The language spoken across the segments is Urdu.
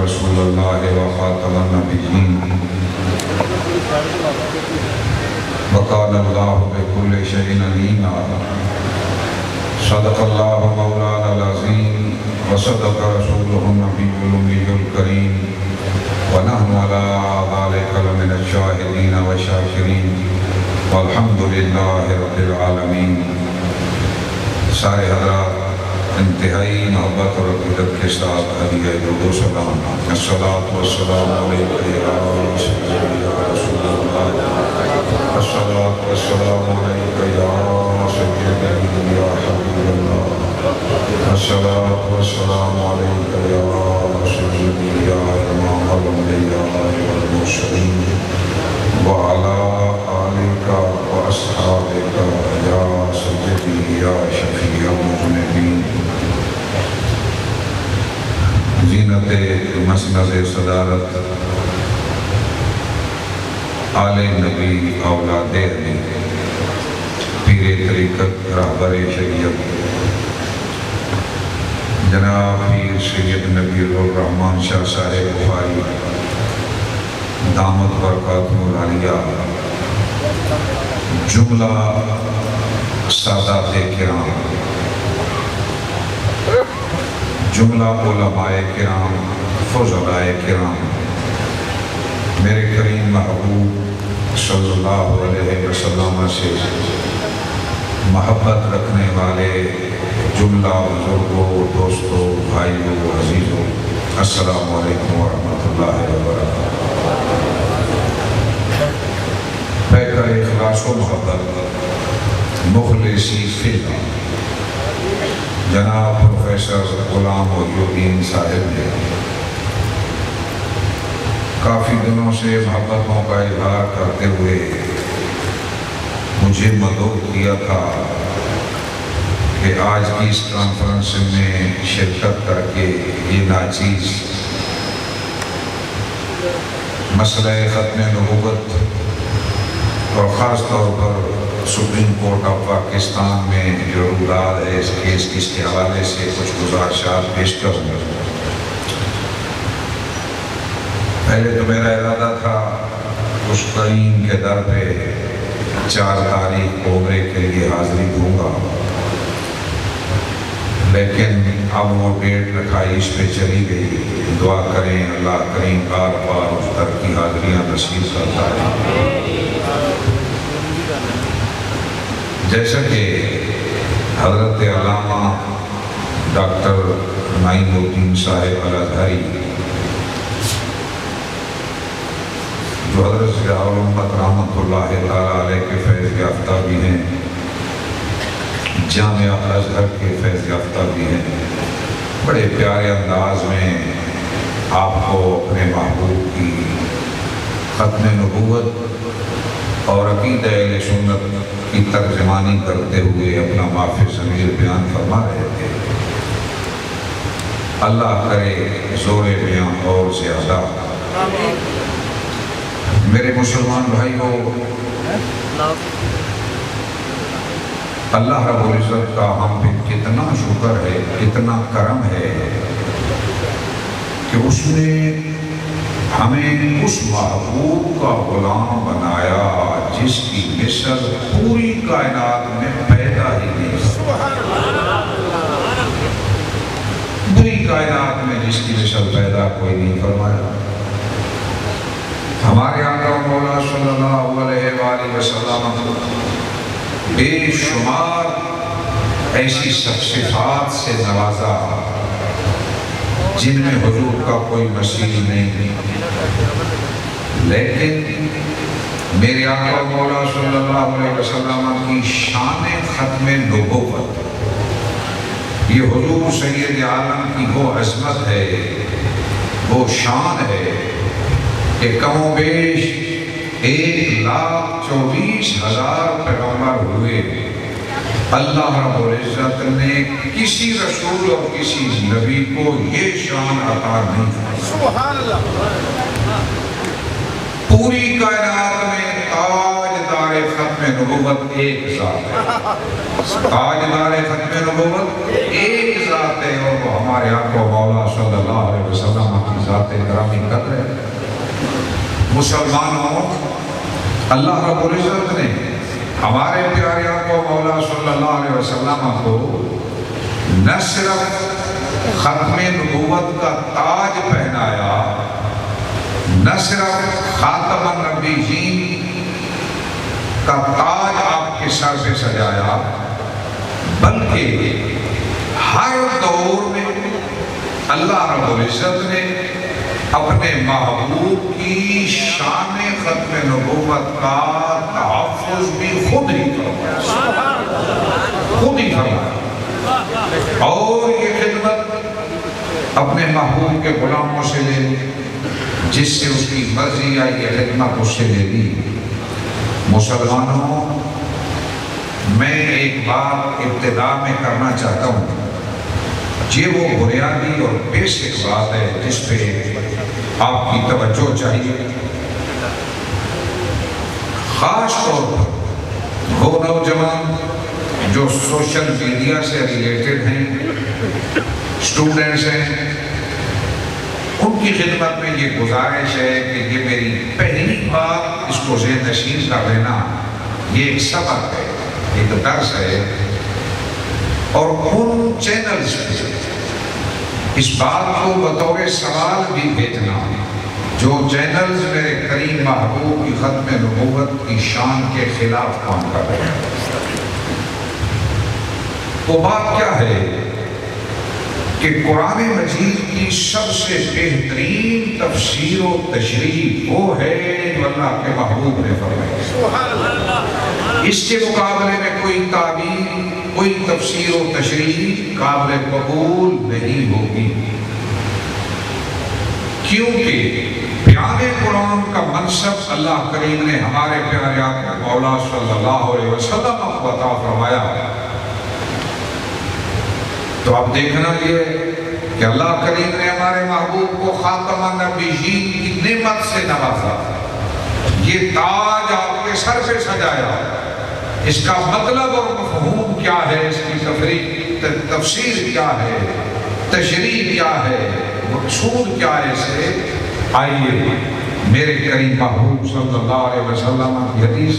رسول اللہ وخاتم النبیین وقال اللہ بکل شیء علیما صدق اللہ مولانا العظیم وصدق رسولہ النبی الأمی الکریم ونحن على ذلك لمن الشاہدین والشاکرین والحمد للہ رب العالمین۔ سارے حضرات انتہائی محبت اور عقیدت کے ساتھ ہدیہ درود و سلام، الصلاۃ والسلام علیک یا رسول اللہ، الصلاۃ والسلام علیک یا سیدی یا حبیب اللہ، الصلاۃ والسلام علیک یا سیدی یا امام الانبیاء والمرسلین وعلی آلک واصحابک یا سیدی یا شفیع المذنبین۔ زینت مسند صدارت آل نبی اولاد علی، پیر طریقت رہبر شریعت جناب پیر سید نبی الرحمن شاہ صاحب بخاری دامت برکاتہ العالیہ، جملہ سادات کرام، جملہ علماء کرام، فضلاء کرام، میرے کریم محبوب صلی اللہ علیہ وسلم سے محبت رکھنے والے جملہ بزرگوں، دوستوں، بھائیوں، عزیزوں، السلام علیکم ورحمۃ اللہ وبرکاتہ۔ پیکر اخلاص و محبت مخلصی فی اللہ جناب پروفیسر غلام محی الدین صاحب نے کافی دنوں سے محبتوں کا اظہار کرتے ہوئے مجھے مدعو کیا تھا کہ آج کی اس کانفرنس میں شرکت کر کے یہ ناچیز مسئلہ ختم نبوت اور خاص طور پر سپریم کورٹ آف پاکستان میں جو روداد ہے اس کیس کے حوالے سے کچھ گزارشات پیش کروں گا۔ پہلے تو میرا ارادہ تھا اس کریم کے در پہ 4 تاریخ کو عمرے کے لیے حاضری دوں گا، لیکن اب وہ ڈیٹ 28 پہ چلی گئی۔ دعا کریں اللہ کریم بار بار اس در کی حاضریاں نصیب کرتا ہے۔ جیسا کہ حضرت علامہ ڈاکٹر نعیم الدین صاحب الازہری جو حضرت ضیاء الامت رحمۃ اللہ تعالیٰ علیہ کے فیض یافتہ بھی ہیں، جامعہ ازہر کے فیض یافتہ بھی ہیں، بڑے پیارے انداز میں آپ کو اپنے محبوب کی ختم نبوت اور عقیدہ اہل سنت کی ترجمانی کرتے ہوئے اپنا معافی ضمیر بیان فرما رہے تھے۔ اللہ کرے زور بیان اور زیادہ۔ میرے مسلمان بھائیوں، اللہ رب العزت کا ہم پہ کتنا شکر ہے، کتنا کرم ہے کہ اس نے ہمیں اس محبوب کا غلام بنایا جس کی مثل پوری کائنات میں پیدا ہی نہیں، پوری کائنات میں جس کی مثل پیدا کوئی نہیں فرمایا۔ ہمارے آقا مولا صلی اللہ علیہ وآلہ وسلم بے شمار ایسی صفات سے نوازا جن میں حضور کا کوئی مثیل نہیں، لیکن میرے آقا مولا صلی اللہ علیہ وسلم کی شان ختم نبوت، یہ حضور سید عالم کی وہ عظمت ہے، وہ شان ہے کہ کم و بیش 1,24,000 پیغمبر ہوئے، اللہ رب العزت نے کسی رسول اور کسی نبی کو یہ شان عطا نہیں کی۔ سبحان اللہ۔ پوری کائنات میں تاجدار ختم نبوت ایک ذات ہے، تاجدار ختم نبوت ایک ذات ہے، اور وہ ہمارے آقا مولا صلی اللہ علیہ وسلم کی ذات گرامی کر رہے ہیں۔ مسلمانوں، اللہ رب العزت نے ہمارے پیارے آقا مولا صلی اللہ علیہ وسلم کو نہ صرف ختم نبوت کا تاج پہنایا، نہ صرف خاتم النبیین کا تاج آپ کے سر پہ سجایا، بلکہ ہر دور میں اللہ رب العزت نے اپنے محبوب کی شان ختم نبوت کا تحفظ بھی خود ہی فرمایا، اور یہ خدمت اپنے محبوب کے غلاموں سے لے لی، جس سے اس کی مرضی آئی یہ خدمت اس سے لے لی۔ مسلمانوں، میں ایک بات ابتدا میں کرنا چاہتا ہوں، یہ وہ بنیادی اور بیسک بات ہے جس پہ آپ کی توجہ چاہیے، خاص طور پر وہ نوجوان جو سوشل میڈیا سے ریلیٹڈ ہیں، اسٹوڈنٹس ہیں، ان کی خدمت میں یہ گزارش ہے کہ یہ میری پہلی بات اس کو ذہن نشین کر لینا، یہ ایک سبق ہے، ایک درس ہے، اور ان چینلز پہ اس بات کو بطور سوال بھی بھیجنا جو چینلز میرے کریم محبوب کی ختم نبوت کی شان کے خلاف کام کر رہے ہیں۔ وہ بات کیا ہے کہ قرآن مجید کی سب سے بہترین تفسیر و تشریح وہ ہے جو اللہ کے محبوب نے فرمائی۔ اس کے مقابلے میں کوئی تعبیر، کوئی تفسیر و تشریح قابل قبول نہیں ہوگی، کیونکہ پیارے قرآن کا منصب اللہ کریم نے ہمارے پیارے آقا مولا صلی اللہ علیہ وسلم کو عطا فرمایا۔ تو اب دیکھنا یہ کہ اللہ کریم نے ہمارے محبوب کو خاتم النبیین کی نعمت سے نوازا، یہ تاج آپ کے سر پہ سجایا، اس کا مطلب اور مفہوم کیا ہے، اس کی تفسیر کیا ہے، تشریح کیا ہے، مقصود کیا ہے، اسے آئیے میرے کریم محبوب صلی اللہ علیہ وسلم کی حدیث،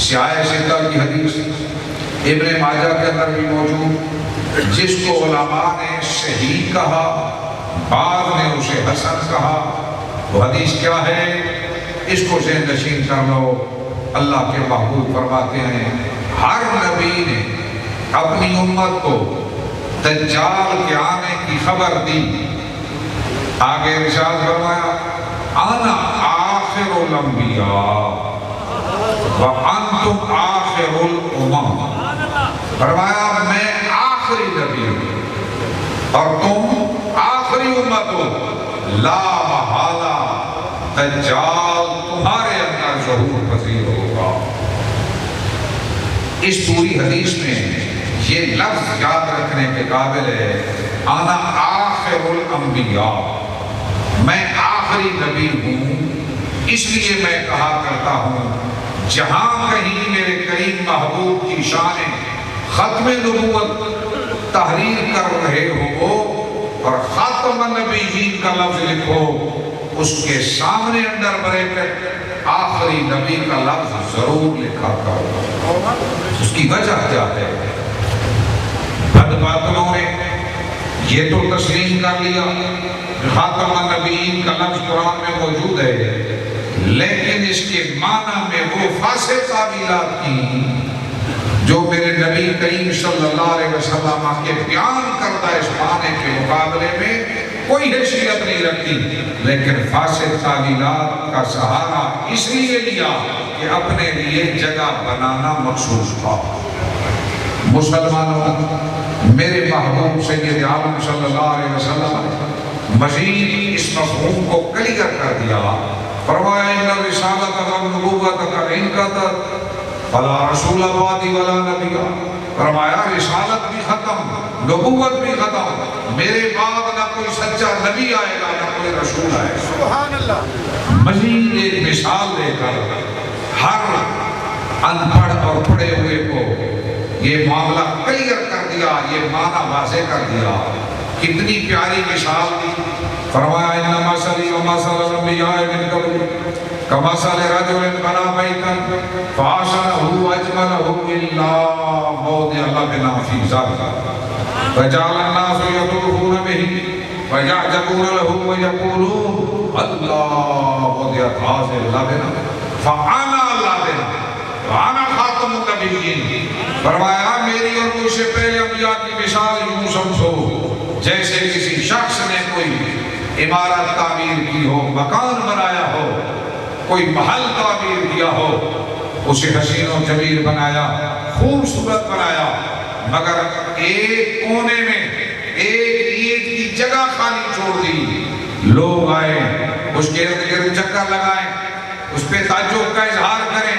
سیاہ ستہ کی حدیث ابن ماجہ کے اندر بھی موجود، جس کو علماء نے صحیح کہا، بعض نے اسے حسن کہا۔ وہ حدیث کیا ہے، اس کو ذہن نشین کر لو۔ اللہ کے محبوب فرماتے ہیں ہر نبی نے اپنی امت کو دجال کے آنے کی خبر دی، آگے ارشاد فرمایا انا آخر الانبیاء وانتم آخر الامم، فرمایا میں آخری نبی ہوں اور تم آخری امت ہو، لا محالہ دجال تمہارے اندر ظہور پذیر ہوگا۔ اس پوری حدیث میں یہ لفظ یاد رکھنے کے قابل ہے، انا آخر الانبیاء، میں آخری نبی ہوں، اس لیے میں کہا کرتا ہوں جہاں کہیں میرے کریم محبوب کی شان ختم نبوت تحریر کر رہے ہو اور خاتم النبیین کا لفظ لکھو، اس کے سامنے انڈر بریکٹ آخری نبی کا لفظ ضرور لکھا کرو۔ اس کی وجہ کیا ہے؟ بد باطلوں نے یہ تو تسلیم کر لیا خاتم النبیین کا لفظ قرآن میں موجود ہے، لیکن اس کے معنی میں وہ فاسد تعبیرات کی جو میرے نبی کریم صلی اللہ علیہ وسلم کے بیان کردہ اس معنی کے مقابلے میں کوئی حیثیت نہیں رکھتی، لیکن فاسد تعبیرات کا سہارا اس لیے لیا کہ اپنے لیے جگہ بنانا مخصوص تھا۔ مسلمانوں، میرے محبوب سید عالم صلی اللہ علیہ وسلم مزید اس مفہوم کو کلیئر کر دیا، فرمایا ان رسالت والنبوت قد انقضت فلا رسول بعدی ولا نبی، فرمایا رسالت بھی ختم، نبوت بھی ختم، میرے بعد نہ کوئی سچا نبی آئے گا نہ کوئی رسول آئے گا۔ سبحان اللہ۔ مزید ایک مثال دے کر ہر ان پڑھ اور پڑھے ہوئے کو یہ معاملہ کلیئر کر دیا، یہ معنی واضح کر دیا۔ کتنی پیاری مثال دی، فرمایا انما مثلی و مثل الانبیاء من قبل کمثل رجل بنا بیتا فحسنہ اجملہ الا موضع لبن فی ذلک فجعل الناس يطوفون به ويعجبون له ويقولون الله وضع هذا اللبن فانا اللبن وانا خاتم النبیین. فرمایا میری اور مجھ سے پہلے انبیاء کی مثال یوں سمجھو جیسے کسی شخص نے کوئی عمارت تعمیر کی ہو، مکان بنایا ہو، کوئی محل تعمیر کیا ہو، اسے حسین و جمیل بنایا، خوبصورت بنایا، مگر ایک کونے میں ایک عید کی جگہ خالی چھوڑ دی. لوگ آئے اس کے ارد گرد چکر لگائیں، اس پہ تعجب کا اظہار کریں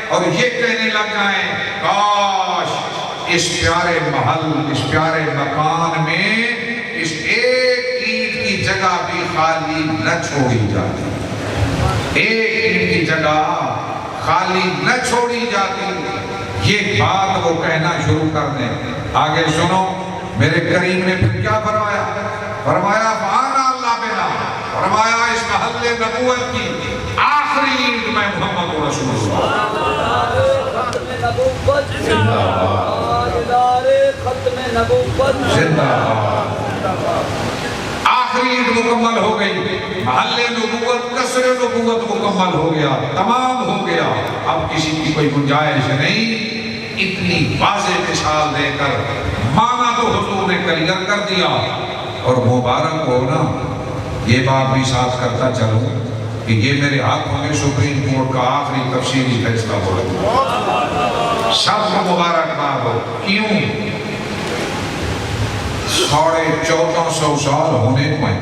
اور یہ کہنے لگ جائیں کاش اس پیارے محل، اس پیارے مکان میں اس ایک عید کی جگہ بھی خالی نہ چھوڑی جاتی، ایک عید کی جگہ خالی نہ چھوڑی جاتی. یہ بات وہ کہنا شروع کر دیں. آگے سنو میرے کریم نے پھر کیا فرمایا؟ فرمایا فانا اللہ بنا، فرمایا اس محل نبوت کی آخری عید میں محمد رسول اللہ زندہ آخری عید مکمل ہو گئی، محل نبوت، قصر نبوت مکمل ہو گیا، تمام ہو گیا. اب کسی کی کوئی گنجائش نہیں. اتنی واضح مثال دے کر مانا تو حضور نے کلیئر کر دیا. اور مبارک ہو نا، یہ بات بھی ساتھ کرتا چلوں کہ یہ میرے ہاتھوں میں سپریم کورٹ کا آخری تفصیلی فیصلہ ہو رہا. سب کو مبارکباد ہو. کیوں؟ 1450 سال ہونے کو ہیں،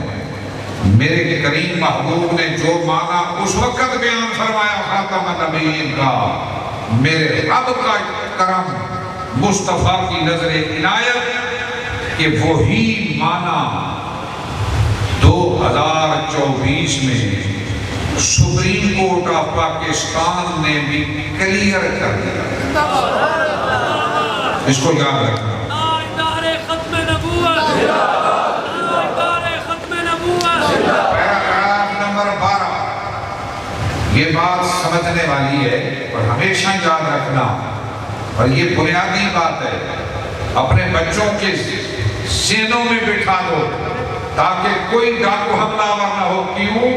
میرے کریم محبوب نے جو مانا اس وقت بیان فرمایا خاتم النبیین کا، میرے رب کا کرم، مصطفیٰ کی نظر عنایت کہ وہی مانا 2024 میں سپریم کورٹ آف پاکستان نے بھی کلیئر کر دیا. اس کو یاد رکھنا. پیراگراف نمبر 12 یہ بات سمجھنے والی ہے اور ہمیشہ یاد رکھنا، اور یہ بنیادی بات ہے. اپنے بچوں کے سینوں میں بٹھا دو تاکہ کوئی ڈاکو حملہ آور نہ ہو. کیوں؟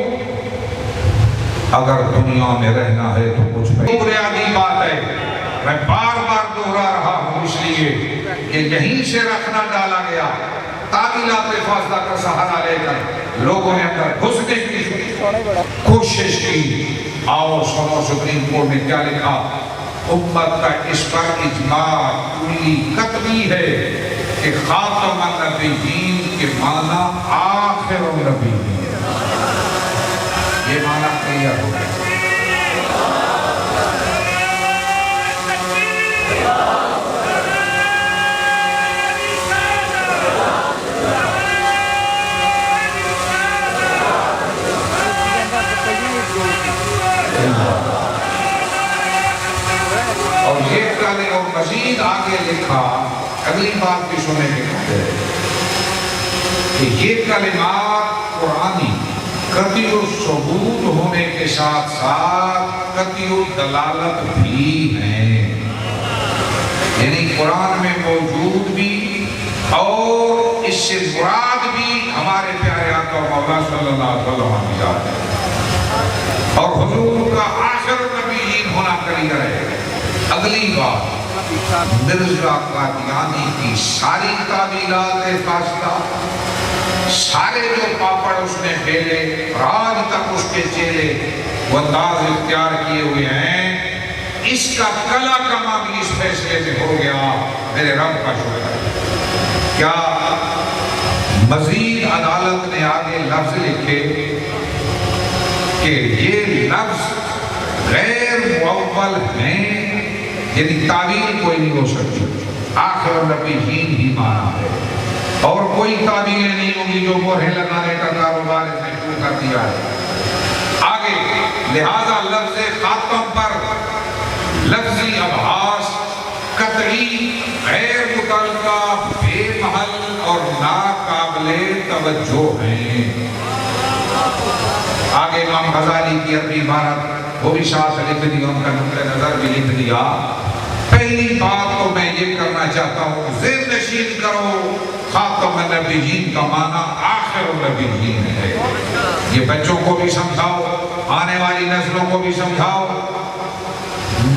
اگر دنیا میں رہنا ہے تو کچھ بنیادی بات ہے. میں بار بار دوہرا رہا ہوں اس لیے کہ یہیں سے رکھنا ڈالا گیا. تعمیلات فاصلہ کا سہارا لے کر لوگوں نے اندر گھسنے کی کوشش کی. آؤ سنو سپریم کورٹ نے کیا لکھا. امت کا اس پر اجماع کلی قطعی ہے کہ خاتم النبیین کے معنی آخر النبیین، یہ معنی کلیئر ہو گیا. اور یہ کہنے اور مزید آگے لکھا، اگلی بات بھی سنیں گے کہ یہ کلمات قرآنی قطعی الثبوت ہونے کے ساتھ ساتھ قطعی الدلالت بھی ہیں. یعنی قرآن میں موجود بھی اور اس سے مراد بھی ہمارے پیارے آقا مولا صلی اللہ علیہ وسلم کی ذات ہے، اور حضور کا آخر النبیین ہونا کلیئر ہے. اگلی بات، مرزا قادیانی کی ساری تعبیرات فاسدہ، سارے جو پاپڑ اس نے پھیلے آج تک اس کے چہرے وہ انداز اختیار کیے ہوئے ہیں، اس کا کلا کما بھی اس فیصلے سے ہو گیا. میرے رب کا شکر ہے. کیا مزید عدالت نے آگے لفظ لکھے کہ یہ لفظ غیر معول ہیں، یعنی تعبیر کوئی نہیں ہو سکتی. آخر النبیین ہی مانا ہے اور کوئی تعبیریں نہیں ہوں گی جو مہر لگانے کا کاروبار اس نے شروع کر دیا ہے. آگے لہذا لفظ خاتم پر لفظی ابحاث قطعی غیر متعلقہ بے محل اور ناقابل توجہ ہیں۔ آگے امام غزالی کی اپنی عبارت وہ بھی ساتھ لکھ دی، ان کا نقطہ نظر بھی لکھ دیا۔ پہلی بات تو میں یہ کرنا چاہتا ہوں، ذہن نشین کرو خاتم النبیین کا معنی آخر النبیین ہے۔ یہ بچوں کو بھی سمجھاؤ، آنے والی نسلوں کو بھی سمجھاؤ۔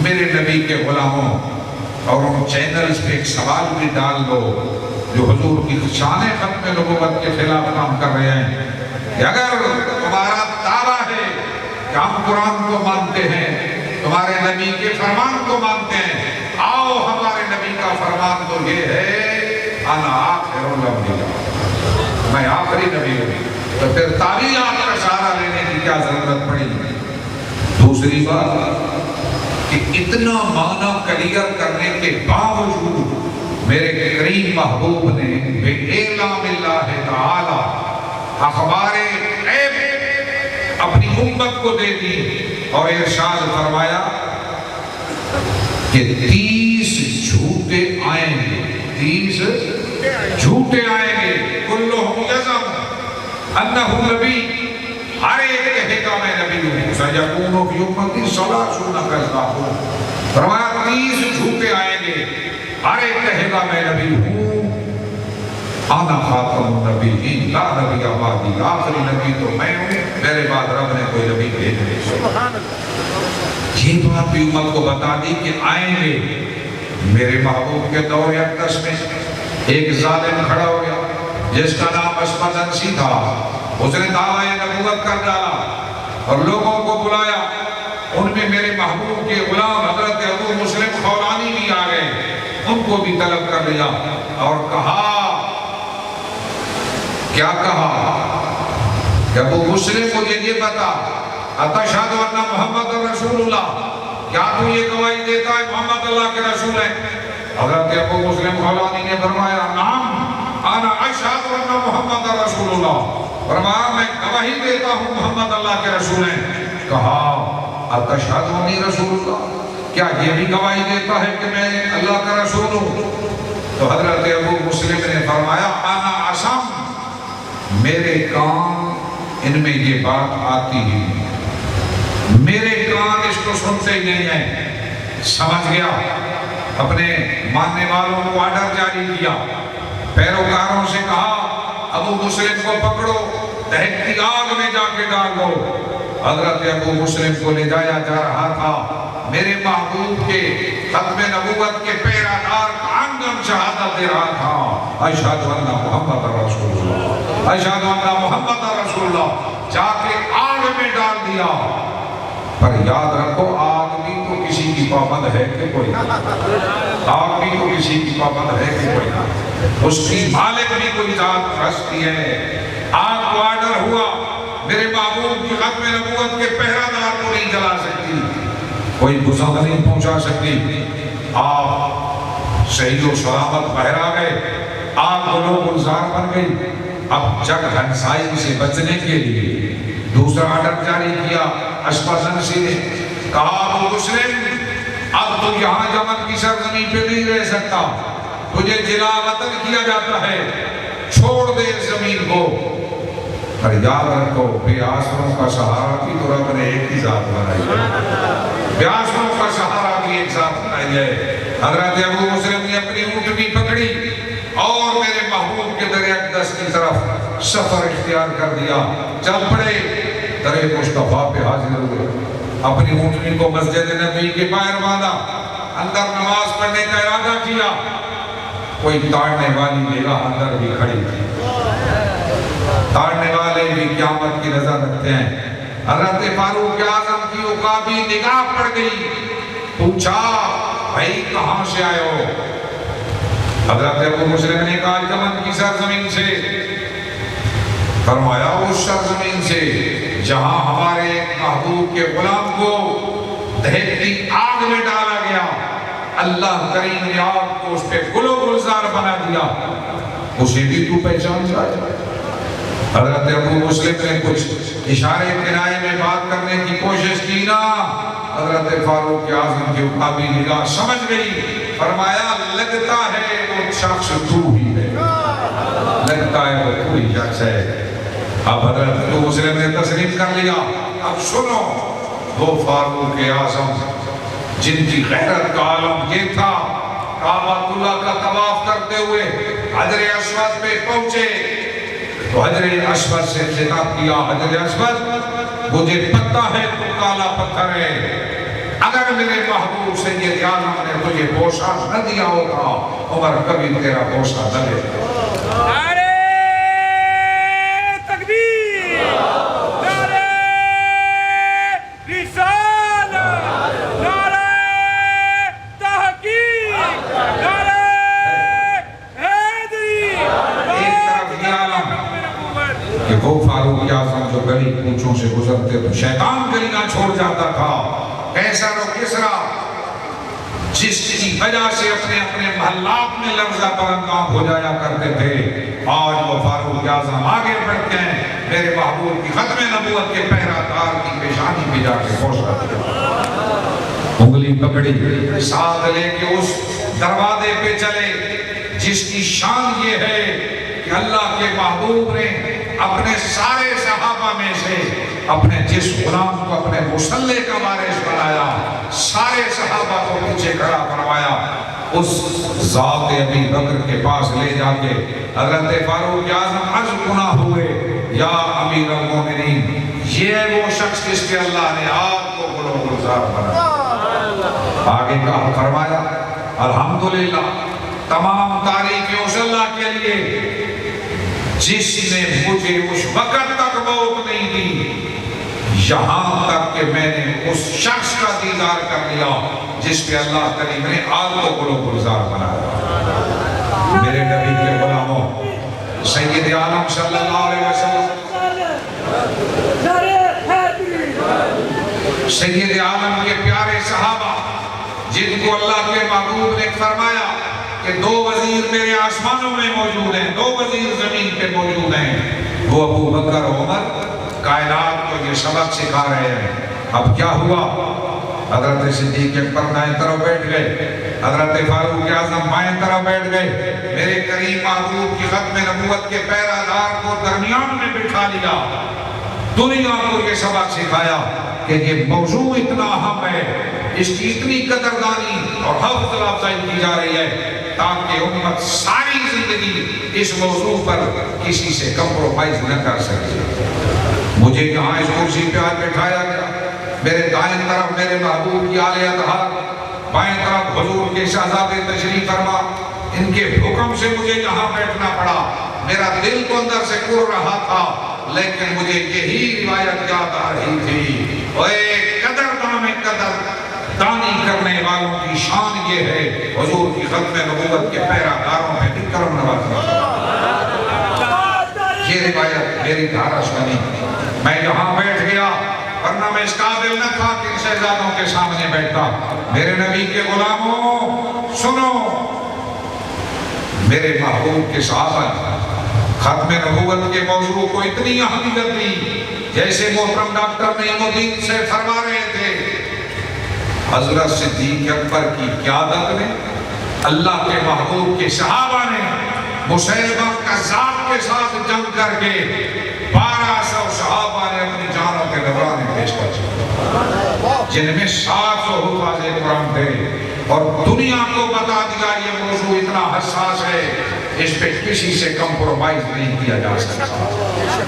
میرے نبی کے غلاموں، اور ان چینلز پہ ایک سوال بھی ڈال دو جو حضور کی شان ختم نبوت کے خلاف کام کر رہے ہیں، کہ اگر تمہارا دعویٰ ہے کہ ہم قرآن کو مانتے ہیں، تمہارے نبی کے فرمان کو مانتے ہیں، آؤ ہمارے نبی کا فرمان تو یہ ہے انا آخر الانبیاء، میں آخری نبی ہوں، تو پھر تعویلات کا سہارا لینے کی کیا ضرورت پڑی؟ دوسری بات کہ اتنا معنی کلیئر کرنے کے باوجود میرے کریم محبوب نے بے اعلام اللہ تعالی اخبار غیب اپنی امت کو دے دی اور ارشاد فرمایا کہ 30 جھوٹے آئیں گے، 30 جھوٹے آئیں گے، کلہم یزعم انہ نبی، ہر ایک کہے گا میں نبی ہوں، سیکون فی امتی 30 کذاب، فرمایا 30 جھوٹے آئیں گے، ہر ایک کہے گا میں نبی ہوں، انا خاتم النبیین لا نبی بعدی، آخری نبی تو میں ہوں، میرے بعد رب نے کوئی نبی بھیج نہیں۔ یہ بات بھی امت کو بتا دی کہ آئیں گے۔ میرے محبوب کے دور اقدس میں ایک ظالم کھڑا ہو گیا جس کا نام اسود انسی تھا، اس نے دعویٰ نبوت کر ڈالا اور لوگوں کو بلایا، ان میں میرے محبوب کے غلام حضرت ابو مسلم خولانی بھی آ گئے، ان کو بھی طلب کر لیا اور کہا، کیا کہا کہ ابو مسلم مجھے یہ بتا، اتشہد ان محمد رسول اللہ، کیا تو یہ گواہی دیتا ہے محمد اللہ کے رسول ہے؟ حضرت ابو مسلم خولانی نے فرمایا، نعم انا اشہد ان محمد رسول اللہ، فرمایا میں گواہی دیتا ہوں محمد اللہ کے رسول ہیں۔ کہا اتشہد انی رسول اللہ، کیا یہ بھی گواہی دیتا ہے کہ میں اللہ کا رسول ہوں؟ تو حضرت ابو مسلم نے فرمایا، انا اسم، میرے کان ان میں یہ بات آتی ہی، میرے کان اس کو سنتے ہی نہیں ہیں۔ سمجھ گیا، اپنے ماننے والوں کو آرڈر جاری کیا، پیروکاروں سے کہا ابو مسلم کو پکڑو، دہکتی آگ میں جا کے ڈال دو۔ حضرت ابو مسلم کو لے جایا جا رہا تھا، میرے محبوب کے ختم نبوت کے پیرادار آنگن شہادت دے رہا تھا، اشہد ان محمد رسول اللہ، اشہد ان محمد رسول اللہ، جا کے آگ میں ڈال دیا۔ پر یاد رکھو، آگ بھی تو کسی کی پابند ہے کہ کوئی نہ، آگ بھی تو کسی کی پابند ہے کہ کوئی نہ، اس کی مالک بھی کوئی ذات رستی ہے۔ آگ کو آرڈر ہوا، میرے محبوب کی ختم نبوت کے پہرادار کو نہیں جلا سکتی، کوئی گزر نہیں پہنچا سکتی۔ آپ صحیح و سلامت باہر آ گئے، آگ گلو گلزار بن گئی۔ اب جگ ہنسائی سے بچنے کے لیے دوسرا آرڈر جاری کیا اشپاسنسی نے، کہا ابو مسلم اب تو یہاں یمن کی سرزمین پہ نہیں رہ سکتا، تجھے جلا وطن کیا جاتا ہے، چھوڑ دے زمین کو۔ پر یاد رکھو، بے آسروں کا سہارا بھی تو رب نے ایک ہی ذات بنائی ہے، بے آسروں کا سہارا بھی ایک ذات بنائی ہے۔ حضرت ابو مسلم نے اپنی اونٹنی پکڑی اور میرے محبوب کے در اقدس کی طرف سفر اختیار کر دیا، چل پڑے، در مصطفیٰ پہ حاضر ہوئے، اپنی اونٹنی کو مسجد نبی کے باہر باندھا، اندر نماز پڑھنے کا ارادہ کیا۔ کوئی تاڑنے والی نگاہ اندر بھی کھڑی تھی، تاڑنے والے بھی قیامت کی نظر رکھتے ہیں۔ حضرت فاروق اعظم کی عقابی نگاہ پڑ گئی، پوچھا بھائی کہاں سے آئے ہو؟ حضرت ابو مسلم نے کہا یمن کی سرزمین سے۔ فرمایا اس سرزمین سے جہاں ہمارے محبوب کے غلام کو دہکتی آگ میں ڈالا گیا، اللہ کریم نے آگ کو اس پہ گل و گلزار بنا دیا، اسے بھی تو پہچان جائے۔ حضرت ابو مسلم نے کچھ اشارے کنائے میں بات کرنے کی کوشش کی نا، حضرت فاروق اعظم کی عقابی نگاہ سمجھ گئی، فرمایا لگتا ہے وہ شخص تو ہی ہے۔ لگتا ہے وہ کوئی شخص ہے. اب حضرت تو مسلم نے تسلیم کر لیا. اب سنو وہ فاروق اعظم جن کی غیرت کا عالم یہ تھا، کعبۃ اللہ کا طواف کرتے ہوئے حجر اسود پہ پہنچے تو حجر اسود سے خطاب کیا، حجر اسود مجھے پتہ ہے تو کالا پتھر ہے، اگر میرے محبوب سید عالم نے تجھے بوسہ نہ دیا ہوتا عمر کبھی تیرا بوسہ نہ لیتا. وہ فاروق اعظم جو گلی کوچوں سے گزرتے تو شیطان گلیاں چھوڑ جاتا تھا، قیصر و کسریٰ جس کی وجہ سے اپنے اپنے محلات میں لرزہ برانگام ہو جایا کرتے تھے، آج وہ فاروق اعظم آگے بڑھتے ہیں، میرے محبوب کی ختم نبوت کے پہرہ دار کی پیشانی پہ جا کے پہنچا دیا، انگلی پکڑی، ساتھ لے کے اس دروازے پہ چلے جس کی شان یہ ہے کہ اللہ کے محبوب نے اپنے سارے صحابہ میں سے اپنے جس غلام کو اپنے مصلح کا وارث بنایا، سارے صحابہ کو پیچھے کھڑا کروایا، اس ذات ابی بکر کے پاس لے جا کے حضرت فاروق اعظم عرض گناہ ہوئے، یا امیر المومنین یہ ہے وہ شخص جس کے اللہ نے آپ کو گلوگزار بنایا. آگے کہا فرمایا الحمدللہ تمام تعریفیں اس اللہ کے لیے جس نے مجھے اس وقت تک موت نہیں دی یہاں تک کہ میں نے اس شخص کا دیدار کر لیا جس پہ اللہ کریم نے آپ کو گلوگزار بنایا. میرے نبی کے غلاموں سید عالم صلی اللہ علیہ وسلم، سید عالم کے پیارے صحابہ جن کو اللہ کے محبوب نے فرمایا کہ 2 وزیر میرے آسمانوں میں موجود ہیں، 2 وزیر زمین پہ موجود ہیں، وہ ابو بکر و عمر کائنات کو یہ سبق سکھا رہے ہیں. اب کیا ہوا؟ حضرت صدیق اکبر دائیں طرف بیٹھ گئے، حضرت فاروق اعظم بائیں طرف بیٹھ گئے، میرے کریم محبوب کی ختم نبوت کے پیرہ دار کو درمیان میں بٹھا لیا، دنیا کو یہ سبق سکھایا کہ یہ موضوع اتنا اہم ہے، اس کی اتنی قدردانی اور حوصلہ افزائی کی جا رہی ہے تاکہ امت ساری زندگی اس موضوع پر کسی سے کمپرومائز نہ کر سکے. مجھے یہاں اس کرسی پہ آج بٹھایا گیا، میرے دائیں طرف میرے محبوب کی آل اطہار، بائیں طرف حضور کے شہزادے تشریف فرما، ان کے حکم سے مجھے یہاں بیٹھنا پڑا. میرا دل تو اندر سے کڑ رہا تھا لیکن مجھے یہی روایت یاد آ رہی تھی، اے قدردان قدر دانی کرنے والوں کی شان یہ ہے حضور کی ختم نبوت کے پیرہ داروں میں اکرم نوازی. یہ روایت میری دھارش بنی، میں یہاں بیٹھ گیا ورنہ میں اس قابل نہ تھا کہ شہزادوں کے سامنے بیٹھتا. میرے نبی کے غلاموں سنو، میرے محبوب کے صحابہ ختم نبوت کے موضوع کو اتنی اہمیت دی جیسے محترم ڈاکٹر نعیم الدین سے فرما رہے تھے. حضرت صدیق اکبر کی قیادت میں اللہ کے محبوب کے صحابہ نے مسیلمہ کذاب کے ساتھ جنگ کر کے 1200 صحابہ نے اپنی جانوں کے نذرانے پیش کر جن میں 700 حفاظ قرآن تھے، اور دنیا کو بتا دیا یہ موضوع اتنا حساس ہے، اس پہ کسی سے کمپرومائز نہیں کیا جا سکتا.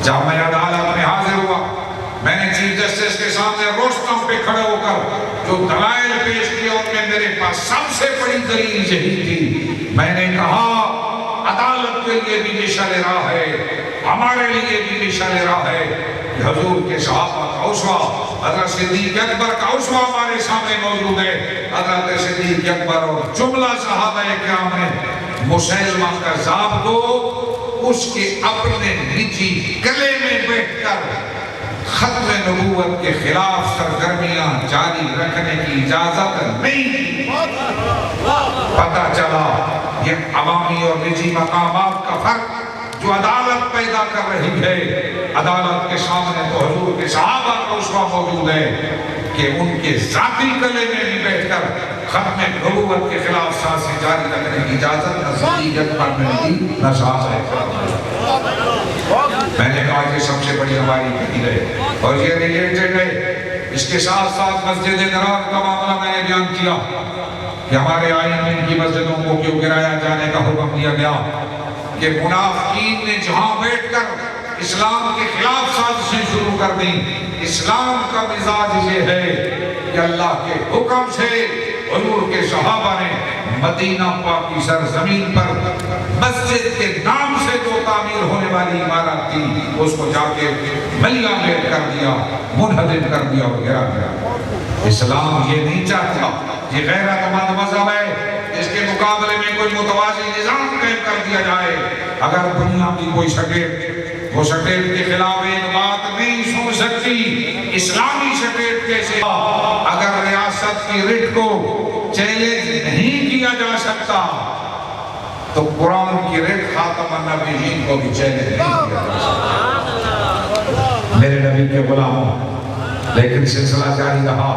جب میں عدالت میں حاضر ہوا، میں نے چیف جسٹس کے سامنے روشتم پہ کھڑے ہو کر جو دلائل پیش کیا ان میں میرے پاس سب سے بڑی دلیل یہی تھی. میں نے کہا عدالت کے لیے بھی مشعل راہ ہے، ہمارے لیے بھی مشعل راہ ہے کہ حضور کے صحابہ کا اسوہ حضرت صدیق اکبر کا اسوہ ہمارے سامنے موجود ہے. حضرت صدیق اکبر اور جملہ صحابہ کرام نے مسیلمہ کذاب کو اس کے اپنے نجی گلے میں بیٹھ کر ختم نبوت کے خلاف سرگرمیاں جاری رکھنے کی اجازت نہیں دی. پتہ چلا یہ عوامی اور نجی مقامات کا فرق جو عدالت پیدا کر رہی ہے، عدالت کے سامنے تو حضور کے صحابہ کا اسوہ موجود ہے کہ ان کے ذاتی گلے میں بھی بیٹھ کر ختم نبوت کے خلاف سازشیں جاری رکھنے کی اجازت نہ صدیقیت پڑھنے کی نہ ساز ہے۔ میں نے کہا کہ سب سے بڑی ہماری دلیل ہے اور یہ ریلیٹڈ ہے، اس کے ساتھ ساتھ مسجد درار کا معاملہ میں نے بیان کیا کہ ہمارے آئین میں ان کی مسجدوں کو کیوں گرایا جانے کا حکم دیا گیا کہ منافقین نے جہاں بیٹھ کر اسلام کے خلاف سازشیں شروع کر دیں۔ اسلام کا مزاج یہ ہے کہ اللہ کے حکم سے حضور کے صحابہ نے مدینہ پاک کی سرزمین پر مسجد کے نام سے جو تعمیر ہونے والی عمارت تھی اس کو جا کے ملیہ میٹ کر دیا، منہدم کر دیا اور گرا دیا۔ اسلام یہ نہیں چاہتا، یہ غیرت مند مذہب ہے اس کے مقابلے میں کوئی متوازی نظام قائم کر دیا جائے۔ اگر دنیا کی کوئی سٹیٹ وہ سٹیٹ کے خلاف ایک بات نہیں سن سکتی، اسلامی سٹیٹ کیسے؟ اگر ریاست کی رٹ کو چیلنج نہیں کیا جا سکتا تو قرآن کی رٹ خاتم النبیین کو بھی چیلنج نہیں کیا جا سکتا۔ میرے نبی کے غلاموں، لیکن سلسلہ جاری رہا،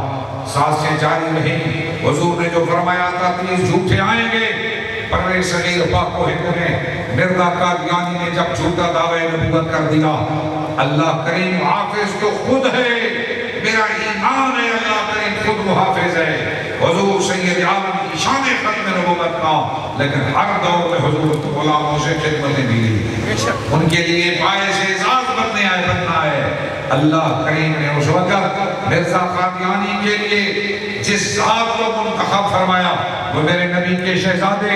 سازشیں جاری رہیں۔ حضور نے جو فرمایا تھا 30 جھوٹے آئیں گے، پر صغیر پاک و ہند نے مرزا قادیانی نے جب جھوٹا دعوی نبوت کر دیا، اللہ کریم حافظ تو خود ہے، میرا ایمان ہے اللہ کریم خود محافظ ہے۔ حضور سید عالم کی شان ختم نبوت کا، لیکن ہر دور میں حضور غلاموں سے خدمتیں ملی، ان کے لیے باعث اعزاز بننا ہے۔ اللہ کریم نے اس وقت مرزا قادیانی کے لیے جس ذات کو منتخب فرمایا وہ میرے نبی کے شہزادے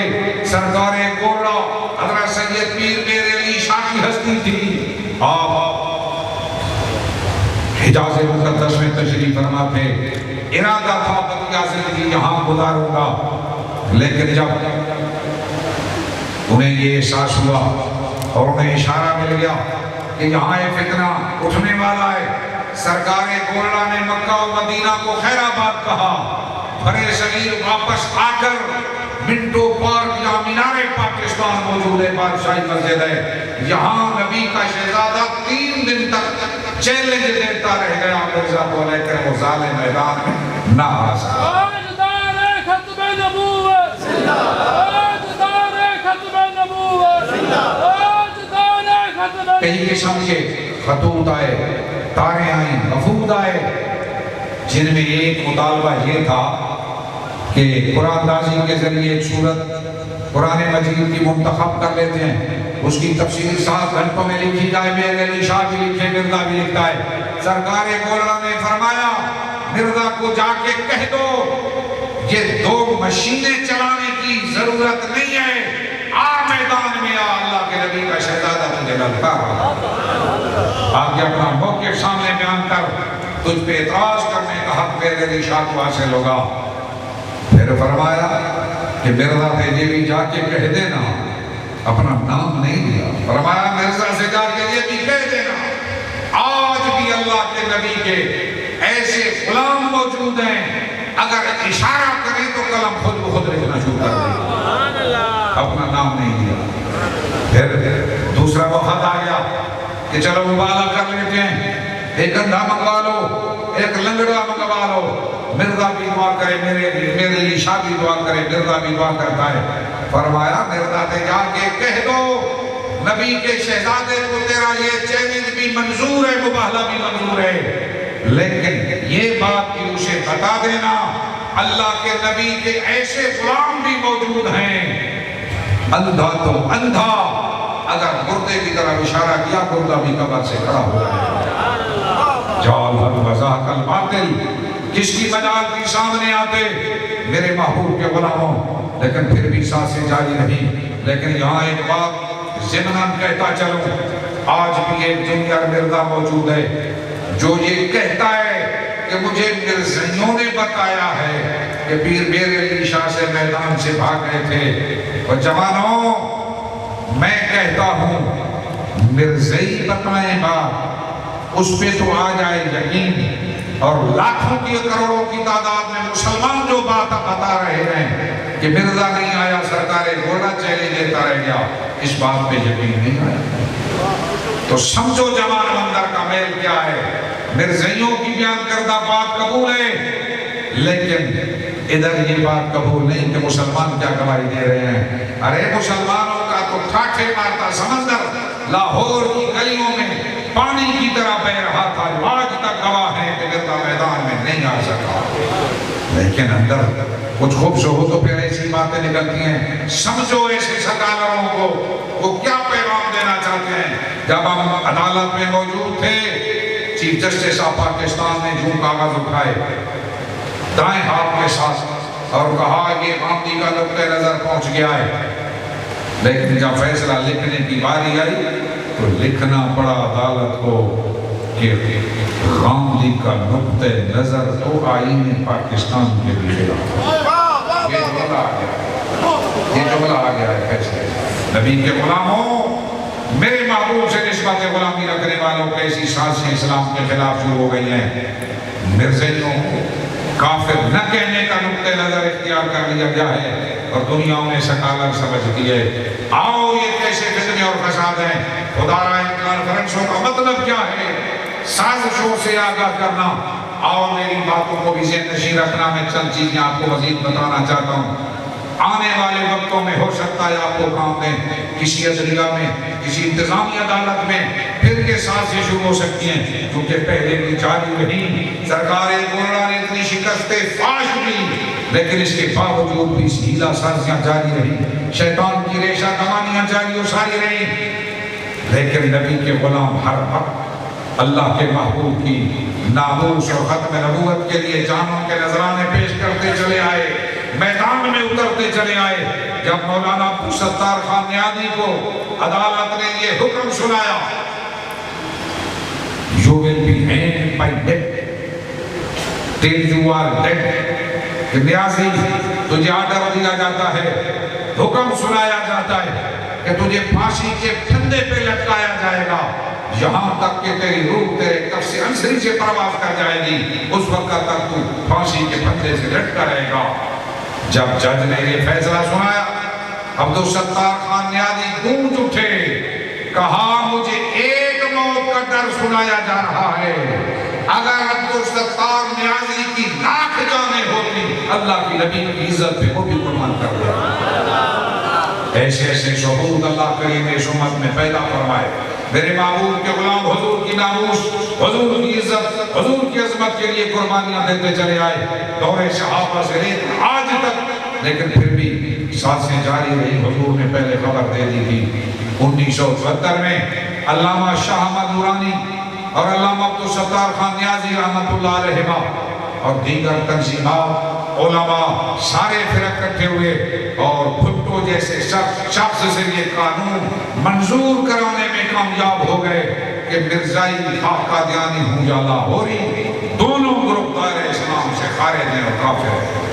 سرکار گولڑا حضرت سید پیر میر علی شاہ کی ہستی تھی۔ آپ حجاز مقدس میں تشریف فرما تھے، ارادہ تھا بقیہ زندگی یہاں گزاروں گا، لیکن جب انہیں یہ احساس ہوا اور انہیں اشارہ مل گیا کہ یہاں ایک فتنہ اٹھنے والا ہے، سرکار گولڑا نے مکہ و مدینہ کو خیر آباد کہا، برے صغیر واپس آ کر منٹو پارک یا مینار پاکستان موجود ہے، بادشاہی مسجد ہے، یہاں نبی کا شہزادہ 3 دن تک چیلنج دیتا رہ گیا مرزا کو، لیکن وہ ظالم میدان میں نہ آ سکا۔ کئی قسم کے خطوط آئے، تاریں آئیں، مفہوم آئے، جن میں ایک مطالبہ یہ تھا کہ قرآن دازی کے ذریعے ایک صورت قرآن مجید کی منتخب کر لیتے ہیں، اس کی تفسیر 7 گھنٹوں میں لکھی جائے، میرے علی شاہ بھی لکھے، مرزا بھی لکھتا ہے۔ سرکار گولڑا نے فرمایا مرزا کو جا کے کہہ دو یہ 2 مشینیں چلانے کی ضرورت نہیں ہے، میدان میں اللہ کے نبی کا شہزادہ تجھے لڑتا رہا، آگے اپنا موقف سامنے بیان کر، تجھ پہ اعتراض کرنے کا حق میرے علی شاہ کو حاصل ہوگا۔ پھر فرمایا کہ مرزا سے یہ بھی جا کے کہہ دینا، اپنا نام نہیں دیا، فرمایا مرزا سے جا کے یہ بھی کہہ دینا آج بھی اللہ کے نبی کے ایسے غلام موجود ہیں، اگر اشارہ کریں تو قلم خود بخود لکھنا شروع کر دیں، اپنا نام نہیں دیا۔ پھر دوسرا وفد آ گیا کہ چلو مبالغہ کر لیتے ہیں، ایک اندھا منگوا لو، ایک لنگڑا منگوا لو، مرزا بھی دعا کرے، میرے علی شاہ بھی دعا کرے، مرزا بھی دعا کرتا ہے۔ فرمایا مرزا سے جا کے کہہ دو نبی کے شہزادے کو تیرا یہ چیلنج بھی منظور ہے، مباہلہ بھی منظور ہے، لیکن یہ بات بھی اسے بتا دینا اللہ کے نبی کے ایسے غلام بھی موجود ہیں، اندھا تو اندھا، اگر مردے کی طرف اشارہ کیا مردہ بھی قبر سے کھڑا ہو جائے۔ جال حق وضاحق الباطل، کس کی مجال کی سامنے آتے میرے محبوب کے غلاموں، لیکن پھر بھی سانسیں جاری رہی۔ لیکن یہاں ایک بات ضمناً کہتا چلوں، آج بھی ایک جونیئر مرزا موجود ہے جو یہ کہتا ہے کہ مجھے مرزائیوں نے بتایا ہے کہ پیر میر علی شاہ سے میدان سے بھاگ گئے تھے، اور جوانوں میں کہتا ہوں مرزائی بتائیں بات، اس پہ تو آ جائے یقین، اور لاکھوں کی کروڑوں کی تعداد میں مسلمان جو بات بتا رہے ہیں کہ مرزا نہیں آیا، سرکار گولڑا چیلنج دیتا رہ گیا، اس بات پہ یقین نہیں آیا۔ تو سمجھو جوان بندر کا میل کیا ہے۔ مرزائیوں کی بیان کردہ بات قبول ہے، لیکن ادھر یہ بات قبول نہیں کہ مسلمان کیا گواہی دے رہے ہیں۔ ارے مسلمانوں کا تو ٹھاٹھے مارتا سمندر لاہور کی گلیوں میں پانی کی طرح بہ رہا تھا، آج تک گواہ ہے کہ گردہ میدان میں نہیں آ سکا۔ لیکن اندر کچھ خوبصورت تو پھر ایسی باتیں نکلتی ہیں۔ سمجھو ایسے سکالروں کو وہ کیا پیغام دینا چاہتے ہیں۔ جب ہم عدالت میں موجود تھے، چیف جسٹس آف پاکستان نے جو کاغذ اٹھائے دائیں ہاتھ کے ساتھ اور کہا یہ غامدی کا نقطہ نظر پہنچ گیا ہے، لیکن جب فیصلہ لکھنے کی باری آئی تو لکھنا پڑا عدالت کو کہ غامدی کا نقطہ نظر تو آئین پاکستان کے بھی خلاف۔ یہ جملہ آ گیا ہے فیصلے۔ نبی کے غلاموں، میرے محبوب سے نسبت غلامی رکھنے والوں کی ایسی سازشیں اسلام کے خلاف شروع ہو گئی ہیں۔ مرزائیوں کافر نہ کہنے کا نقطہ نظر اختیار کر لیا گیا ہے اور دنیا انہیں سکالر سمجھتی ہے۔ آؤ یہ کیسے فتنے اور فساد ہیں۔ خدا ان کانفرنسوں کا مطلب کیا ہے؟ سازشوں سے آگاہ کرنا۔ آؤ میری باتوں کو بھی ذہن نشین رکھنا، میں چند چیزیں آپ کو مزید بتانا چاہتا ہوں۔ آنے والے وقتوں میں ہو سکتا ہے آپ کو کام دیں، کسی عدلیہ میں، کسی انتظامی عدالت میں پھر یہ سازشیں شروع ہو سکتی ہیں، کیونکہ پہلے بھی جاری رہی۔ سرکار گورنر نے اتنی شکستیں فاش دی، لیکن اس کے باوجود بھی ہیلا سازیاں جاری رہی، شیطان کی ریشہ کمانیاں جاری و ساری رہی۔ لیکن نبی کے غلام ہر وقت اللہ کے محبوب کی ناموس اور ختم نبوت کے لیے جانوں کے نذرانے پیش کرتے چلے آئے، میدان میں اترتے چلے آئے۔ جب مولانا عبد الستار خان نیازی کو عدالت نے یہ حکم سنایا، You will be hanged by death till you are dead، کہ نیازی تجھے آرڈر دیا جاتا ہے، حکم سنایا جاتا ہے کہ تجھے پھانسی کے پھندے پہ لٹکایا جائے گا، یہاں تک کہ تیری روح تیرے کف سے انسری سے پرواز کر جائے گی، اس وقت تک تو پھانسی کے پھندے سے لٹکا رہے گا۔ جب جج نے یہ فیصلہ سنایا، عبد الستار خان نیازی گونج اٹھے، کہا مجھے ایک موت کا ڈر سنایا جا رہا ہے، اگر عبد الستار نیازی کی لاکھ جانیں ہوتی اللہ کی نبی کی عزت پہ وہ بھی قربان کر دیا۔ ایسے ایسے شہود اللہ کریم نے اس امت میں پیدا فرمائے۔ میرے محبوب کے غلام حضور کی ناموس، حضور کی عزت، حضور کی عظمت کے لیے قربانیاں دیتے چلے آئے، دور صحابہ سے لے آج تک۔ لیکن پھر بھی سازشیں جاری رہی۔ حضور نے پہلے خبر دے دی تھی 1974 میں علامہ شاہ احمد نورانی اور علامہ عبد الستار خان نیازی رحمۃ اللہ علیہ اور دیگر تنظیمات، علماء، سارے فرق کٹھے ہوئے اور بھٹو جیسے شخص سے یہ قانون منظور کرانے میں کامیاب ہو گئے کہ مرزائی قادیانی ہوں یا لاہوری، دونوں گروپ دائرہ اسلام سے خارج ہیں اور کافر ہیں۔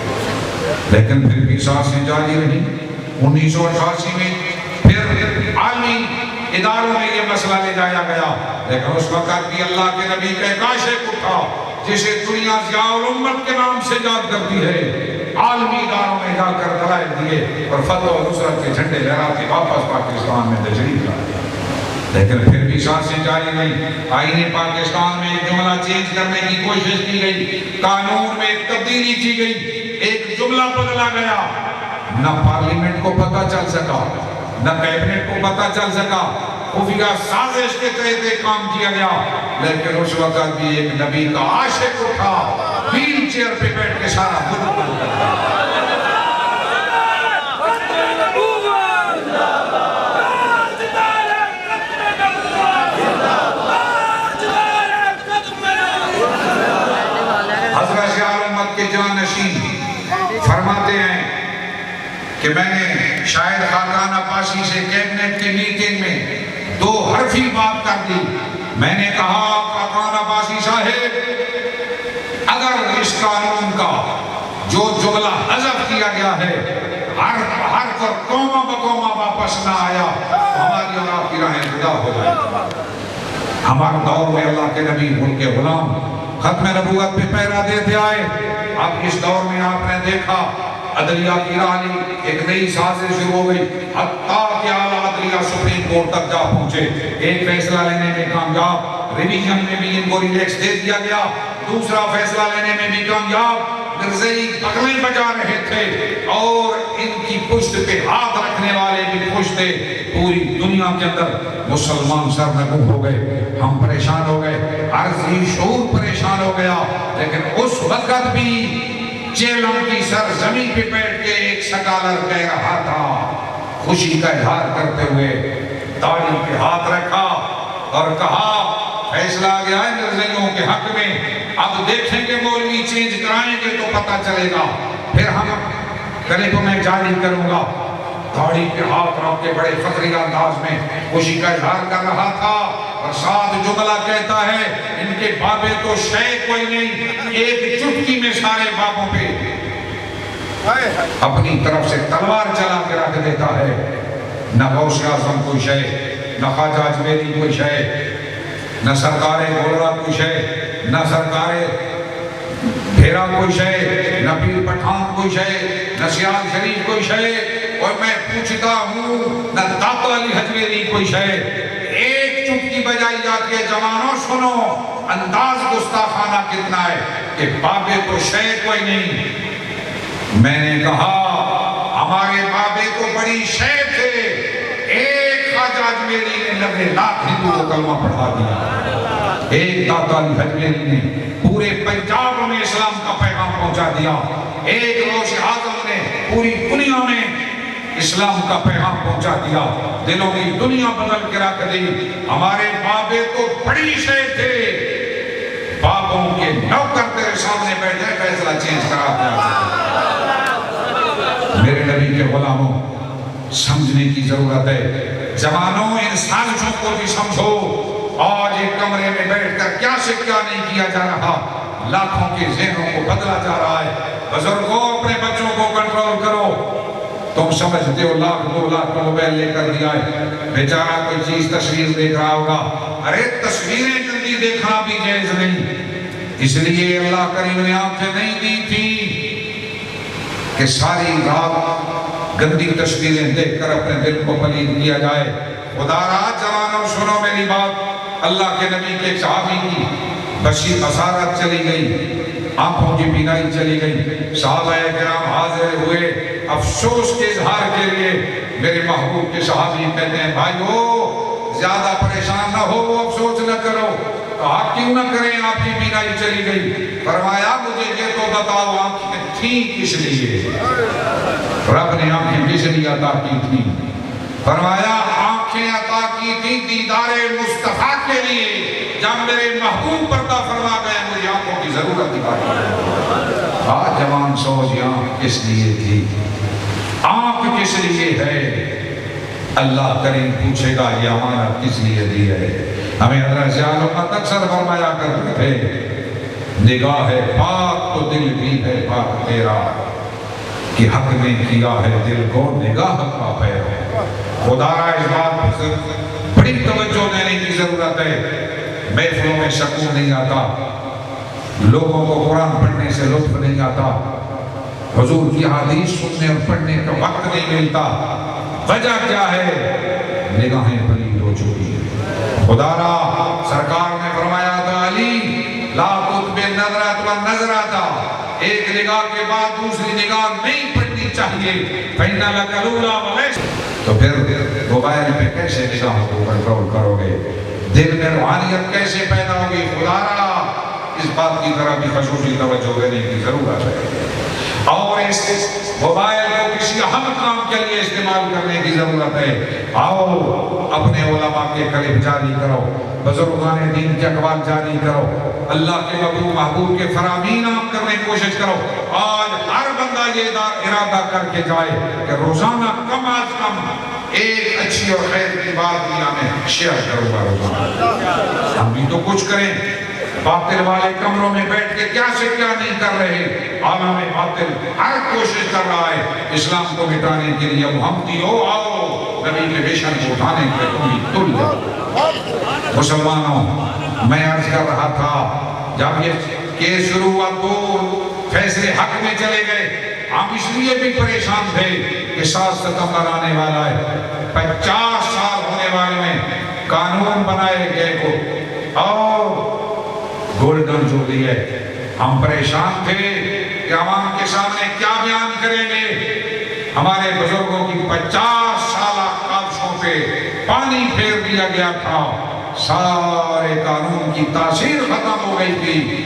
لیکن پھر بھی سازشیں جاری رہی۔ 1988 میں پھر عالمی اداروں میں یہ مسئلہ لے جایا گیا، لیکن اس وقت بھی اللہ کے نبی کا ایک عاشق اٹھا جسے دنیا ضیاء الامت کے نام سے یاد کرتی ہے، عالمی اداروں میں جا کر دلائل دیے اور فتح و نصرت کے جھنڈے لہرا کے واپس پاکستان میں تشریف لائے۔ لیکن پھر بھی سازشیں جاری رہی۔ آئین پاکستان میں ایک جملہ چینج کرنے کی کوشش کی گئی، قانون میں ایک تبدیلی کی گئی، ایک جملہ بدلا گیا، نہ پارلیمنٹ کو پتہ چل سکا، نہ کیبنٹ کو پتہ چل سکا، خفیہ سازش کے تحت کام کیا گیا۔ لیکن اس وقت بھی ایک نبی کا عاشق اٹھا، ویل چیئر پہ بیٹھ کے سارا ملک بند کر دیا۔ حضرت ضیاء الامت کے جانشین فرماتے ہیں کہ میں نے شاہد خاقان عباسی سے کیبنٹ کی میٹنگ میں دو حرفی بات کر دی۔ میں نے کہا خاقان عباسی صاحب، اگر اس قانون کا جو جملہ حذف کیا گیا ہے حرف اور کومہ بکومہ واپس نہ آیا، ہماری اور آپ کی راہیں جدا ہو جائیں۔ ہمارے دور میں اللہ کے نبی ان کے غلام ختم نبوت پہ پہرا دیتے آئے۔ اب اس دور میں آپ نے دیکھا عدلیہ کی راہ لی، ایک نئی سازش شروع ہو گئی، حتیٰ کہ اعلیٰ عدلیہ سپریم کورٹ تک جا پہنچے، ایک فیصلہ لینے میں کامیاب، ریویژن میں بھی ان کو ریلیکس دے دیا گیا، دوسرا فیصلہ لینے میں بھی کامیاب، مرزائی بغلیں بجا رہے تھے اور ان کی پشت پہ ہاتھ رکھنے والے بھی خوش تھے، پوری دنیا کے اندر مسلمان سرنگو ہو گئے، ہم پریشان ہو گئے، عرضی شعور پریشان ہو گیا، لیکن اس وقت بھی چیلم کی سرزمین پہ بیٹھ کے ایک سکالر کہہ رہا تھا، خوشی کا اظہار کرتے ہوئے تالی پہ ہاتھ رکھا اور کہا فیصلہ آ گیا ہے مرزائیوں کے حق میں، اب دیکھیں کہ مولوی چینج کرائیں گے تو پتہ چلے گا، پھر ہم کلپ میں جاری کروں گا۔ داڑھی پہ ہاتھ رکھ کے بڑے فخری انداز میں خوشی کا اظہار کر رہا تھا اور ساتھ جملہ کہتا ہے ان کے بابے تو شے کوئی نہیں، ایک چٹکی میں سارے بابوں پہ اپنی طرف سے تلوار چلا کے رکھ دیتا ہے، نہ غوث اعظم کوئی شے، نہ خواجہ اجمیری کوئی شے، نہ سرکار گولڑا کوئی شے، نہ سرکار بھیرا کوئی شے، نہ پیر پٹھان کوئی شے، نہ سیال شریف کوئی شے، اور میں پوچھتا ہوں نہ داتا علی حجویری کوئی شے، ایک چٹکی بجائی جاتی ہے، جوانوں سنو انداز گستاخانہ کتنا ہے کہ بابے تو شے کوئی نہیں۔ میں نے کہا ہمارے بابے تو بڑی شے تھے، ایک خواجہ اجمیری نے 90 ہندو کو کلمہ پڑھا دیا، ایک داتا علی حجویری نے پورے پنجاب میں اسلام کا پیغام پہنچا دیا، ایک غوث اعظم نے پوری دنیا میں اسلام کا پیغام پہنچا دیا، دلوں کی دنیا بدل کے رکھ دی۔ ہمارے بابے تو بڑی شے تھے، بابوں کے نوکر تیرے سامنے بیٹھے فیصلہ چینج کرا دیا۔ میرے نبی کے غلاموں سمجھنے کی ضرورت ہے، جوانوں ان سازشوں کو بھی سمجھو، آج ایک کمرے میں بیٹھ کر کیا سے کیا نہیں کیا جا رہا، لاکھوں کے ذہنوں کو بدلا جا رہا ہے۔ بزرگوں اپنے بچوں کو کنٹرول کرو، تم سمجھتے ہو لاکھ 2 لاکھ کا موبائل لے کر دیا ہے، بیچارہ کوئی چیز تصویر دیکھ رہا ہوگا، ارے تصویریں جلدی دیکھنا بھی جائز نہیں، اس لیے اللہ کریم نے آنکھیں نہیں دی تھی کہ ساری رات گندی تصویریں دیکھ کر اپنے دل کو پلید کیا جائے۔ خدا را جوانوں سنو میری بات، اللہ کے نبی کے صحابی کی بصارت چلی گئی، آنکھوں کی بینائی چلی گئی، صحابہ کرام حاضر ہوئے افسوس کے اظہار کے لیے، میرے محبوب کے صحابی کہتے ہیں بھائیو زیادہ پریشان نہ ہو، افسوس نہ کرو، کہا کیوں نہ کریں، آپ کی بینائی چلی گئی، فرمایا مجھے یہ تو بتاؤ آنکھیں تھیں کس لیے، رب نے آنکھیں کس لیے عطا کی تھی، فرمایا آنکھیں عطا کی تھی دیدار مصطفیٰ کے لیے، جب میرے محبوب پردہ فرما گئے مجھے آنکھوں کی ضرورت دکھائی۔ آج جوان سوچ آنکھ کس لیے تھی، آنکھ کس لیے ہے، اللہ کریم پوچھے گا یہ امانت کس لیے دی ہے۔ ہمیں حضرت ضیاء الحق اکثر فرمایا کرتے تھے، نگاہ پاک تو دل بھی ہے پاک تیرا، کہ حق نے کیا ہے دل کو نگاہ کا پیرا۔ خدا را اس بات پر بڑی توجہ دینے کی ضرورت ہے، محفلوں میں سکون نہیں آتا، لوگوں کو قرآن پڑھنے سے لطف نہیں آتا، حضور کی حدیث سننے اور پڑھنے کا وقت نہیں ملتا، وجہ کیا ہے؟ نگاہیں پلید ہو چکی ہیں۔ خدا را سرکار نے فرمایا تھا علی لا تطب نظرت و نظرتا، ایک نگاہ کے بعد دوسری نگاہ نہیں پڑھنی چاہیے، فَإِنَّ لَكَ الْأُولَىٰ وَلَيْسَ، تو پھر موبائل پہ کیسے نگاہ کو کنٹرول کرو گے، دل میں روحانیت کیسے پیدا ہوگی؟ خدا را اس بات کی طرح بھی خصوصی توجہ دینے کی ضرورت ہے، اور اس موبائل کو کسی اہم کام کے لیے استعمال کرنے کی ضرورت ہے۔ آؤ اپنے علماء کے کلم جاری کرو، بزرگان دین کے اقوال جاری کرو، اللہ کے محبوب کے فرامین عام کرنے کی کوشش کرو۔ آج ہر بندہ یہ ارادہ کر کے جائے کہ روزانہ کم از کم ایک اچھی اور خیر کی بات دنیا میں شیئر کروں گا روزانہ۔ ہم بھی تو کچھ کریں، باطل والے کمروں میں بیٹھ کے کیا سے کیا نہیں کر رہے، عالم باطل ہر کوشش کر رہا ہے اسلام کو مٹانے کے لیے۔ محمدی ہو آؤ نبی کے مشن کو اٹھانے کے تم بھی تل جاؤ۔ مسلمانوں میں عرض کر رہا تھا جب یہ کیس شروع ہوا تو فیصلے حق میں چلے گئے، ہم اس لیے بھی پریشان تھے کہ 7 ستمبر آنے والا ہے، 50 سال ہونے والے میں قانون بنائے گئے کو اور گولڈن جوبلی ہے۔ ہم پریشان تھے کہ عوام کے سامنے کیا بیان کریں گے۔ ہمارے بزرگوں کی 50 سالہ کاوشوں پہ پانی پھیر دیا گیا تھا، سارے قانون کی تاثیر ختم ہو گئی تھی۔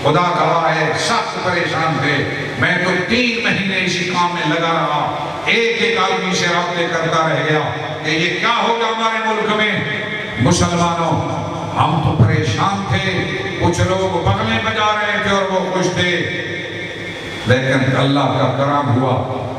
خدا کہا ہے سخت پریشان تھے، میں تو 3 مہینے اسی کام میں لگا رہا، ایک آدمی سے رابطے کرتا رہ گیا کہ یہ کیا ہوگا ہمارے ملک میں۔ مسلمانوں ہم تو پریشان تھے، کچھ لوگ بغلیں بجا رہے تھے اور وہ خوش تھے، لیکن اللہ کا کرم ہوا،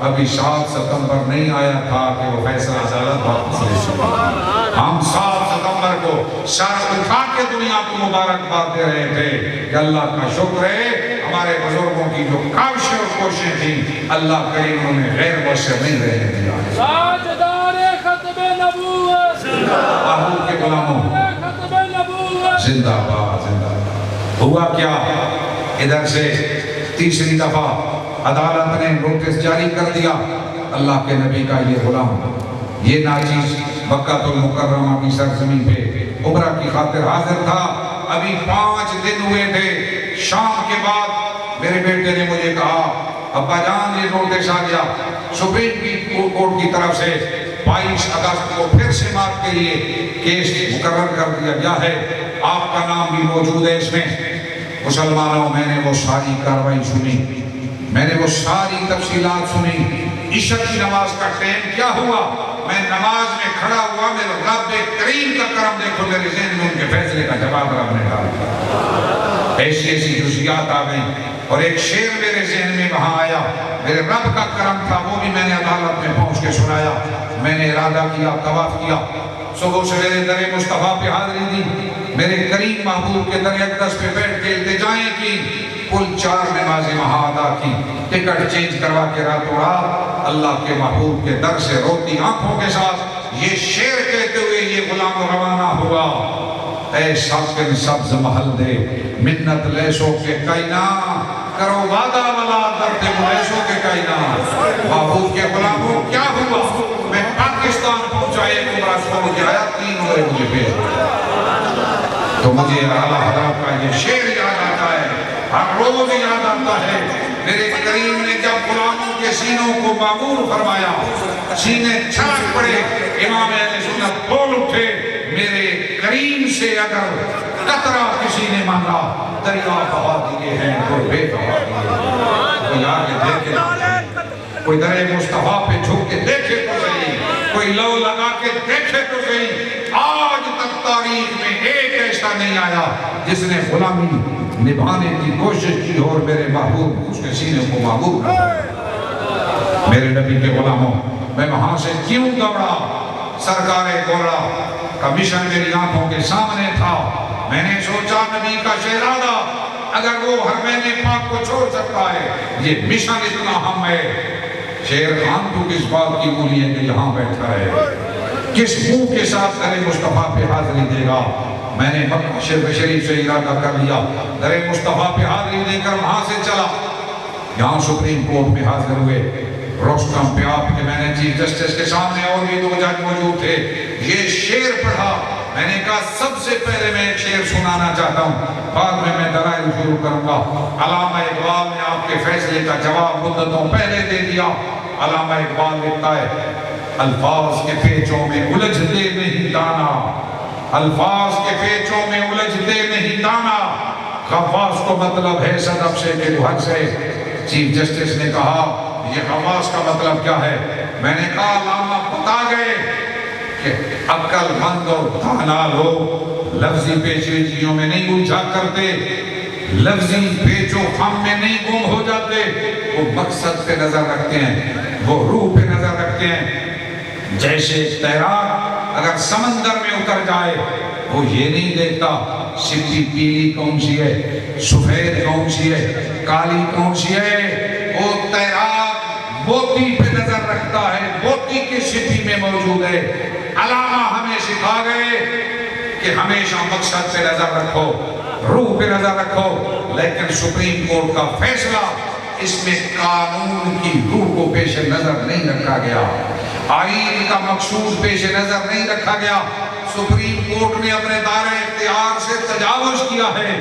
ابھی 7 ستمبر نہیں آیا تھا کہ وہ فیصلہ عدالت واپس لے چکے۔ ہم 7 ستمبر کو سر اٹھا کے دنیا کو مبارکباد دے رہے تھے کہ اللہ کا شکر ہے ہمارے بزرگوں کی جو کاوشیں اور کوششیں تھیں اللہ کریم انہیں غیر مؤثر نہیں رہنے دیا۔ تاجدار ختم نبوت، آہو کے غلاموں ختم نبوت، زندہ باد زندہ باد۔ ہوا کیا، ادھر سے تیسری دفعہ عدالت نے نوٹس جاری کر دیا، اللہ کے نبی کا یہ غلام، یہ ناچیز مکہ المکرمہ کی سرزمین پہ عمرہ کی خاطر حاضر تھا۔ ابھی 5 دن ہوئے تھے، شام کے بعد میرے بیٹے نے مجھے کہا ابا جان یہ نوٹس آ گیا سپریم کورٹ کی طرف سے 22 اگست کو پھر سے مارک کے لیے کیس مقرر کر دیا گیا ہے، آپ کا نام بھی موجود ہے اس میں۔ مسلمانوں میں نے وہ ساری کاروائی سنی، میں نے وہ ساری تفصیلات سنی۔ عشاء کی نماز کا ٹائم کیا ہوا، میں نماز میں کھڑا ہوا، میرے رب کریم کا کرم دیکھو، میرے ذہن میں ان کے فیصلے کا جواب رب نے ڈال دیا۔ ایسی ایسی جزیات آ گئیں اور ایک شعر میرے ذہن میں وہاں آیا، میرے رب کا کرم تھا، وہ بھی میں نے عدالت میں پہنچ کے سنایا۔ میں نے ارادہ کیا، طواف کیا، صبح سویرے در مصطفیٰ پہ حاضری دی، میرے کریم محبوب کے در اقدس پہ بیٹھ کے التجائیں کی، کل 4 نمازیں وہاں ادا کی، ٹکٹ چینج کروا کے راتوں رات اللہ کے محبوب کے در سے روتی آنکھوں کے ساتھ یہ شعر کہتے ہوئے یہ غلام روانہ ہوا۔ اے ساکن سبز محل دے منت لیسوں کے کائنا، کرو وعدہ والا درد ملیسوں کے کائنا۔ محبوب کے غلاموں کیا ہوا، میں پاکستان پہنچا، ایک عمرہ چھوڑ کے آیا، 3 عمرے مجھے بھیج، تو مجھے اعلیٰ حضرت کا یہ شعر یاد آتا ہے، ہر روز یاد آتا ہے۔ میرے کریم نے جب غلاموں کے سینوں کو معمور فرمایا، سینے چھلک پڑے، امام اہل سنت بول اٹھے، میرے کریم سے اگر قطرہ کسی نے مانگا دریا بہا دیے ہیں تو بے بہا دیے ہیں۔ کوئی آگے دیکھے تو صحیح، کوئی در مصطفیٰ پہ جھک کے دیکھے تو صحیح، کوئی لو لگا کے دیکھے تو صحیح۔ آج تک تاریخ میں ایک ایسا نہیں آیا جس نے غلامی نبھانے کی کوشش کی اور میرے محبوب اس کے سینے کو معمور کر۔ میرے نبی کے غلاموں، میں وہاں سے کیوں دوڑا، سرکار گورا کا مشن میری آنکھوں کے سامنے تھا۔ میں نے سوچا نبی کا شہزادہ اگر وہ حرمین پاک کو چھوڑ سکتا ہے، یہ مشن اتنا اہم ہے، شیر خان تو کس بات کی بولی ہے کہ یہاں بیٹھا ہے، کس منہ کے ساتھ در مصطفیٰ پہ حاضری دے گا۔ میں نے مکہ شریف سے ارادہ کر لیا، در مصطفیٰ پہ حاضری دے کر وہاں سے چلا، یہاں سپریم کورٹ میں حاضر ہوئے، روسٹم پہ آپ کے میں نے چیف جسٹس کے سامنے اور بھی 2 جج موجود تھے، یہ شعر پڑھا۔ میں نے کہا سب سے پہلے میں ایک شعر سنانا چاہتا ہوں، بعد میں دلائل شروع کروں گا۔ علامہ اقبال نے آپ کے فیصلے کا جواب مدتوں پہلے دے دیا۔ علامہ اقبال لکھتا ہے، الفاظ کے پیچوں میں الجھتے نہیں دانا، الفاظ کے پیچوں میں الجھتے نہیں دانا، غواص کو مطلب ہے صدف سے کہ گھر سے۔ چیف جسٹس نے کہا یہ غواص کا مطلب کیا ہے؟ میں نے کہا علامہ بتا گئے کہ عقل مند اور دانا لوگ لفظی پیچیدگیوں میں نہیں الجھا کرتے، لفظی پیچ و خم میں نہیں گم ہو جاتے، وہ مقصد پہ نظر رکھتے ہیں، وہ روح پہ نظر رکھتے ہیں۔ جیسے تیراک اگر سمندر میں اتر جائے وہ یہ نہیں دیکھتا سپی پیلی کون سی ہے، سفید کون سی ہے، کالی کون سی ہے، وہ تیراک موتی پہ نظر رکھتا ہے، موتی کی سپی میں موجود ہے۔ علامہ ہمیں سکھا گئے کہ ہمیشہ مقصد پہ نظر رکھو، روح پہ نظر رکھو، لیکن سپریم کورٹ کا فیصلہ اس میں قانون کی روح کو پیش نظر نہیں رکھا گیا، آئین کا مقصود پیش نظر نہیں رکھا گیا۔ سپریم کورٹ نے اپنے دائرہ اختیار سے تجاوز کیا ہے۔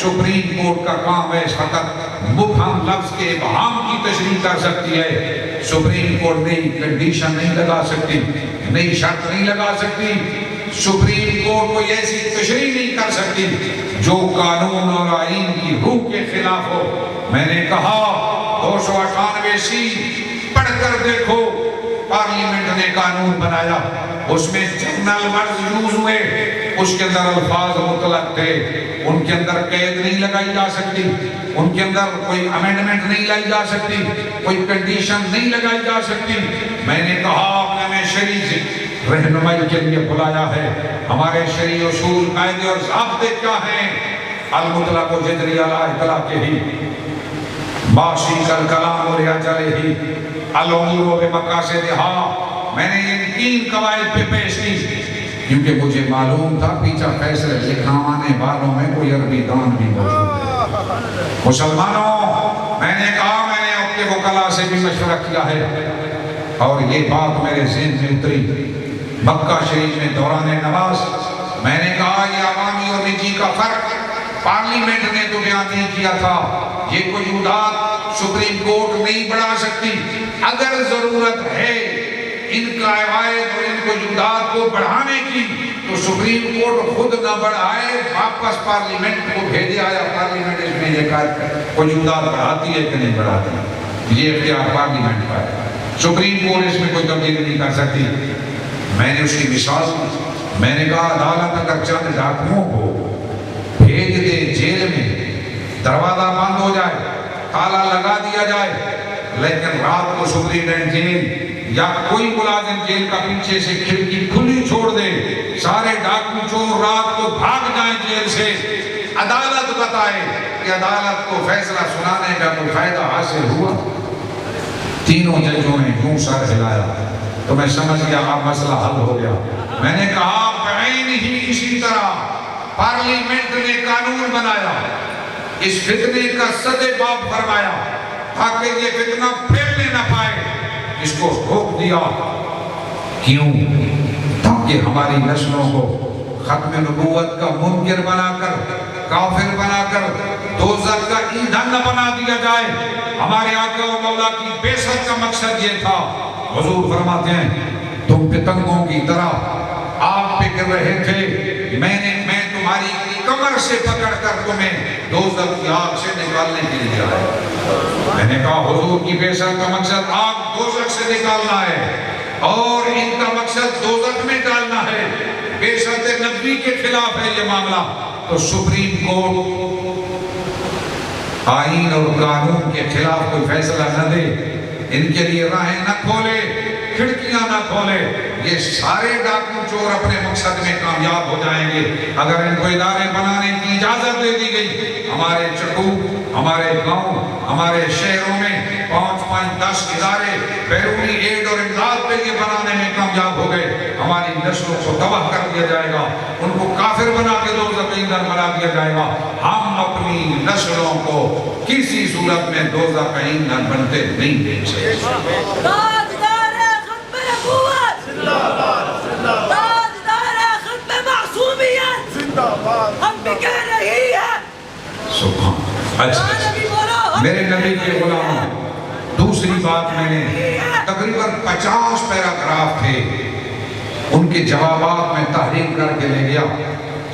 سپریم کورٹ کا کام ہے فقط مبہم لفظ کے ابہام کی تشریح کر سکتی ہے۔ سپریم کورٹ نئی کنڈیشن نہیں لگا سکتی، نئی شرط نہیں لگا سکتی، سپریم کورٹ کوئی ایسی تشریح نہیں کر سکتی جو قانون اور آئین کی روح کے خلاف ہو۔ میں نے کہا 298 پڑھ کر دیکھو، پارلیمنٹ نے قانون بنایا، اس میں جنرل ورڈز یوز ہوئے، اس کے اندر الفاظ مطلق تھے، ان کے اندر قید نہیں لگائی جا سکتی، ان کے اندر کوئی امینڈمنٹ نہیں لائی جا سکتی، کوئی کنڈیشن نہیں لگائی جا سکتی۔ میں نے کہا آپ نے ہمیں شرعی رہنمائی کے لیے بلایا ہے، ہمارے شرعی اصول قاعدے اور ضابطے کیا ہیں؟ المطلق و جدری علی اطلاقہ ہی، باشی کل کلام و ریاجلہ ہی، الامور بمقاصدہا۔ میں نے یہ 3 قواعد پہ پیش کی کیونکہ مجھے معلوم تھا پیچھا فیصلے لکھوانے والوں میں کوئی عربی دان بھی موجود ہے۔ مسلمانوں، میں نے کہا میں نے اپنے وکلا سے بھی مشورہ کیا ہے اور یہ بات میرے ذہن میں اتری مکہ شریف میں دوران نماز۔ میں نے کہا یہ عوامی اور نجی کا فرق پارلیمنٹ نے تو بیان نہیں کیا تھا، یہ وجودات سپریم کورٹ نہیں بڑھا سکتی۔ اگر ضرورت ہے ان قواعد اور ان وجودات کو بڑھانے کی تو سپریم کورٹ خود نہ بڑھائے، واپس پارلیمنٹ کو بھیجے، آیا پارلیمنٹ اس میں یہ وجودات بڑھاتی ہے کہ نہیں بڑھاتی، یہ اختیار پارلیمنٹ کا ہے، سپریم کورٹ اس میں کوئی تبدیلی نہیں کر سکتی۔ میں نے اس کی مثال، میں نے کہا عدالت اگر چند ڈاکوؤں کو بھیج دے جیل میں، دروازہ بند ہو جائے، تالا لگا دیا جائے، لیکن رات کو سپرنٹینڈنٹ جیل یا کوئی ملازم جیل کا پیچھے سے کھڑکی کھلی چھوڑ دے، سارے ڈاکو چور رات کو بھاگ جائیں جیل سے، عدالت بتائے کہ عدالت کو فیصلہ سنانے کا کوئی فائدہ حاصل ہوا؟ تینوں ججوں نے یوں سر ہلایا تو میں سمجھ گیا اب مسئلہ حل ہو گیا۔ میں نے کہا بعین ہی اسی طرح پارلیمنٹ نے قانون بنایا، اس فتنے کا صد باب فرمایا تاکہ یہ فتنہ پھیلنے نہ پائے، اس کو روک دیا۔ کیوں؟ تاکہ ہماری نسلوں کو ختم نبوت کا منکر بنا کر، کافر بنا کر دوزخ کا ایندھن نہ بنا دیا جائے۔ ہمارے آقا و مولا کی بعثت کا مقصد یہ تھا۔ حضور فرماتے ہیں تم پتنگوں کی طرح آپ پکر رہے تھے، میں تمہاری کمر سے پکڑ کر تمہیں دوزخ کی آگ سے نکالنے کے لیے آیا۔ میں نے کہا حضور کی بعثت کا مقصد آگ دوزخ سے نکالنا ہے اور ان کا مقصد دوزخ میں ڈالنا ہے، بعثت نبی کے خلاف ہے یہ معاملہ۔ تو سپریم کورٹ آئین اور قانون کے خلاف کوئی فیصلہ نہ دے، ان کے لیے راہیں نہ کھولے، کھڑکیاں نہ کھولے، یہ سارے ڈاکو چور اپنے مقصد میں کامیاب ہو جائیں گے اگر ان کو ادارے بنانے کی اجازت دے دی گئی۔ ہمارے چکو، ہمارے گاؤں، ہمارے شہروں میں 5-10 ادارے بیرونی ایڈ اور امداد کے لیے بنانے میں کامیاب ہو گئے، ہماری نسلوں کو تباہ کر دیا جائے گا، ان کو کافر بنا کے دوزخ کا ایندھن بنا دیا جائے گا۔ ہم اپنی نسلوں کو کسی صورت میں دوزخ کا ایندھن بنتے نہیں دیں گے۔ اچھا میرے نبی کے غلاموں، دوسری بات میں نے تقریباً 50 پیراگراف تھے، ان کے جوابات میں تحریر کر کے لے گیا،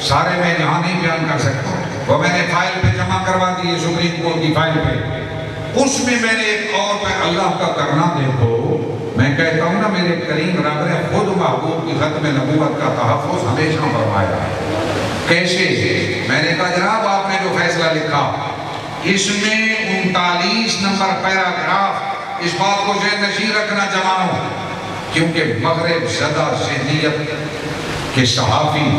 سارے میں یہاں نہیں بیان کر سکتا، وہ میں نے فائل پہ جمع کروا دی سپریم کورٹ کی فائل پہ۔ اس میں نے ایک اور پہ اللہ کا کرنا دیکھو، میں کہتا ہوں نا میرے کریم رب نے خود محبوب کی ختم نبوت کا تحفظ ہمیشہ فرمایا ہے۔ کیسے؟ میں نے کہا جناب آپ نے جو فیصلہ لکھا اس میں 39 نمبر پیراگراف، اس بات کو ذہن نشین رکھنا جوانوں، کیونکہ مغرب زدہ ذہنیت کے صحافی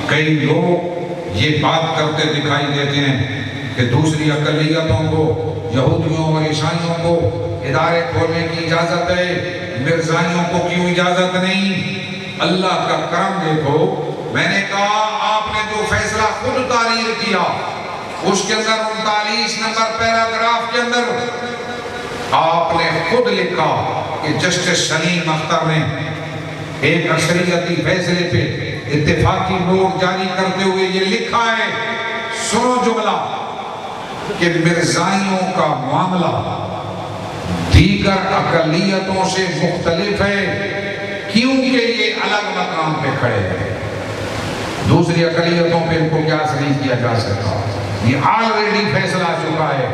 کئی لوگ یہ بات کرتے دکھائی دیتے ہیں کہ دوسری اقلیتوں کو، یہودیوں اور عیسائیوں کو ادارے کھولنے کی اجازت ہے، مرزائیوں کو کیوں اجازت نہیں؟ اللہ کا کرم دیکھو، میں نے کہا آپ نے جو فیصلہ خود تحریر کیا اس کے اندر 39 نمبر پیراگراف کے اندر آپ نے خود لکھا کہ جسٹس سلیم اختر نے ایک اکثریتی فیصلے پہ اتفاقی نوٹ جاری کرتے ہوئے یہ لکھا ہے، سنو جملہ، کہ مرزائیوں کا معاملہ دیگر اقلیتوں سے مختلف ہے کیونکہ یہ الگ مقام پہ کھڑے ہیں، دوسری اقلیتوں پہ ان کو قیاس نہیں کیا جا سکتا، یہ آلریڈی فیصلہ آ چکا ہے۔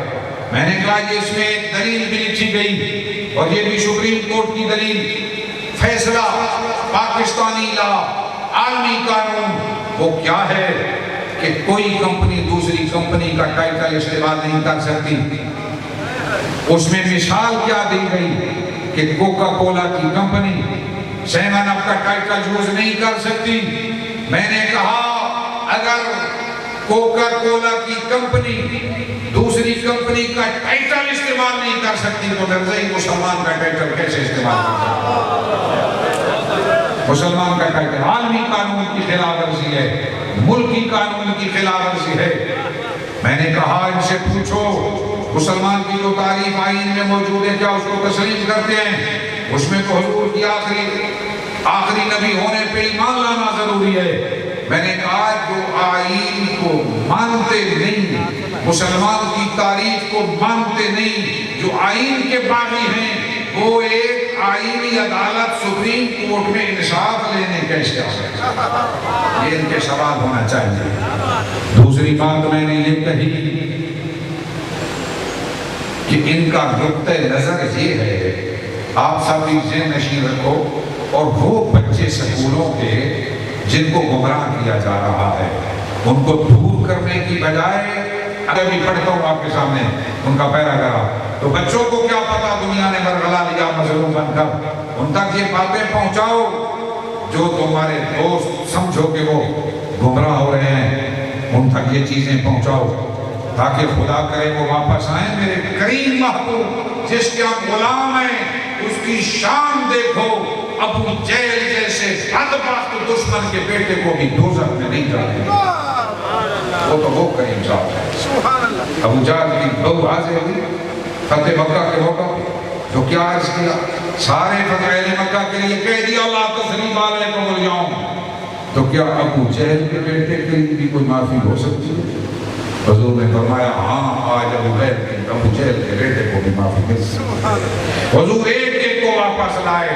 میں نے کہا کہ اس میں ایک دلیل بھی لکھی گئی اور یہ بھی سپریم کورٹ کی دلیل، فیصلہ پاکستانی لا، عالمی قانون، وہ کیا ہے کہ کوئی کمپنی دوسری کمپنی کا ٹائٹل استعمال نہیں کر سکتی۔ اس میں مثال کیا دی گئی کہ کوکا کولا کی کمپنی 7 اپ کا ٹائٹل یوز نہیں کر سکتی۔ میں نے کہا اگر کوکا کولا کی کمپنی دوسری کمپنی کا ٹائٹل استعمال نہیں کر سکتی تو مرزائی مسلمان کا ٹائٹل کیسے استعمال کر سکتا؟ مسلمان کا ٹائٹل عالمی قانون کی خلاف ورزی ہے، ملکی قانون کی خلاف ورزی ہے۔ میں نے کہا ان سے پوچھو مسلمان کی جو تعریف آئین میں موجود ہے کیا اس کو تسلیم کرتے ہیں؟ اس میں تو حضور کی آخری نبی ہونے پہ ایمان لانا ضروری ہے۔ میں نے کہا جو آئین کو مانتے نہیں، مسلمان کی تعریف کو مانتے نہیں، جو آئین کے باغی ہیں، وہ ایک آئینی عدالت سپریم کورٹ میں انصاف لینے کیسے آ سکتے؟ یہ ان کے سوال ہونا چاہیے۔ دوسری بات میں نے یہ کہی کہ ان کا نقطۂ نظر یہ ہے، آپ سب ذہن نشین رکھو، اور وہ بچے سکولوں کے جن کو گمراہ کیا جا رہا ہے ان کو دور کرنے کی بجائے، اگر بھی پڑھتا ہوں آپ کے سامنے ان کا پیراگراف، تو بچوں کو کیا پتا دنیا نے برگلا لیا مظلوم بن کر، ان تک یہ باتیں پہنچاؤ جو تمہارے دوست سمجھو کہ وہ گمراہ ہو رہے ہیں، ان تک یہ چیزیں پہنچاؤ تاکہ خدا کرے وہ واپس آئیں۔ میرے کریم محبوب جس کے آپ غلام ہیں اس کی شان دیکھو، ابو جہل جیسے بدبخت دشمن کے بیٹے کو بھی دوزخ میں نہیں جانے گا، وہ تو وہ کریم صاحب ہے۔ ابو جہل کی بہو حاضر ہوئی فتح مکہ کے موقع جو کیا عرض کیا، سارے فتح اہل مکہ کے لیے کہہ دیا اللہ تسلیم علیکم الیوم، تو کیا ابو جہل کے بیٹے کے لیے بھی کوئی معافی ہو سکتی ہے؟ حضور نے فرمایا ہاں آج ابو جہل کے بیٹے کو بھی معافی مل سکتی ہے۔ حضور ایک ایک کو واپس لائے،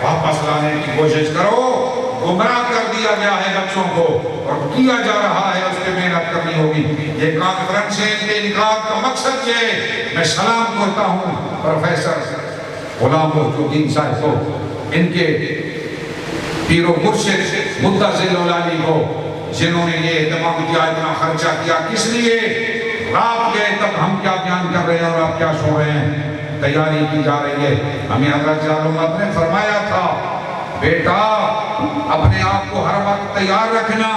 واپس لانے کی کوشش کرو، گمراہ کر دیا گیا ہے بچوں کو اور کیا جا رہا ہے، اس پہ محنت کرنی ہوگی۔ یہ کانفرنس کے انعقاد کا مقصد یہ ہے۔ میں سلام کرتا ہوں پروفیسر غلام الدین صاحب کو، ان کے پیر و مرشد متصل علی کو، جنہوں نے یہ اہتمام کیا، اتنا خرچہ کیا، کس لیے؟ رات گئے تب ہم کیا بیان کر رہے ہیں اور آپ کیا سو رہے ہیں، تیاری کی جا رہی ہے۔ ہمیں حضرت جلالت نے فرمایا تھا بیٹا اپنے آپ کو ہر وقت تیار رکھنا،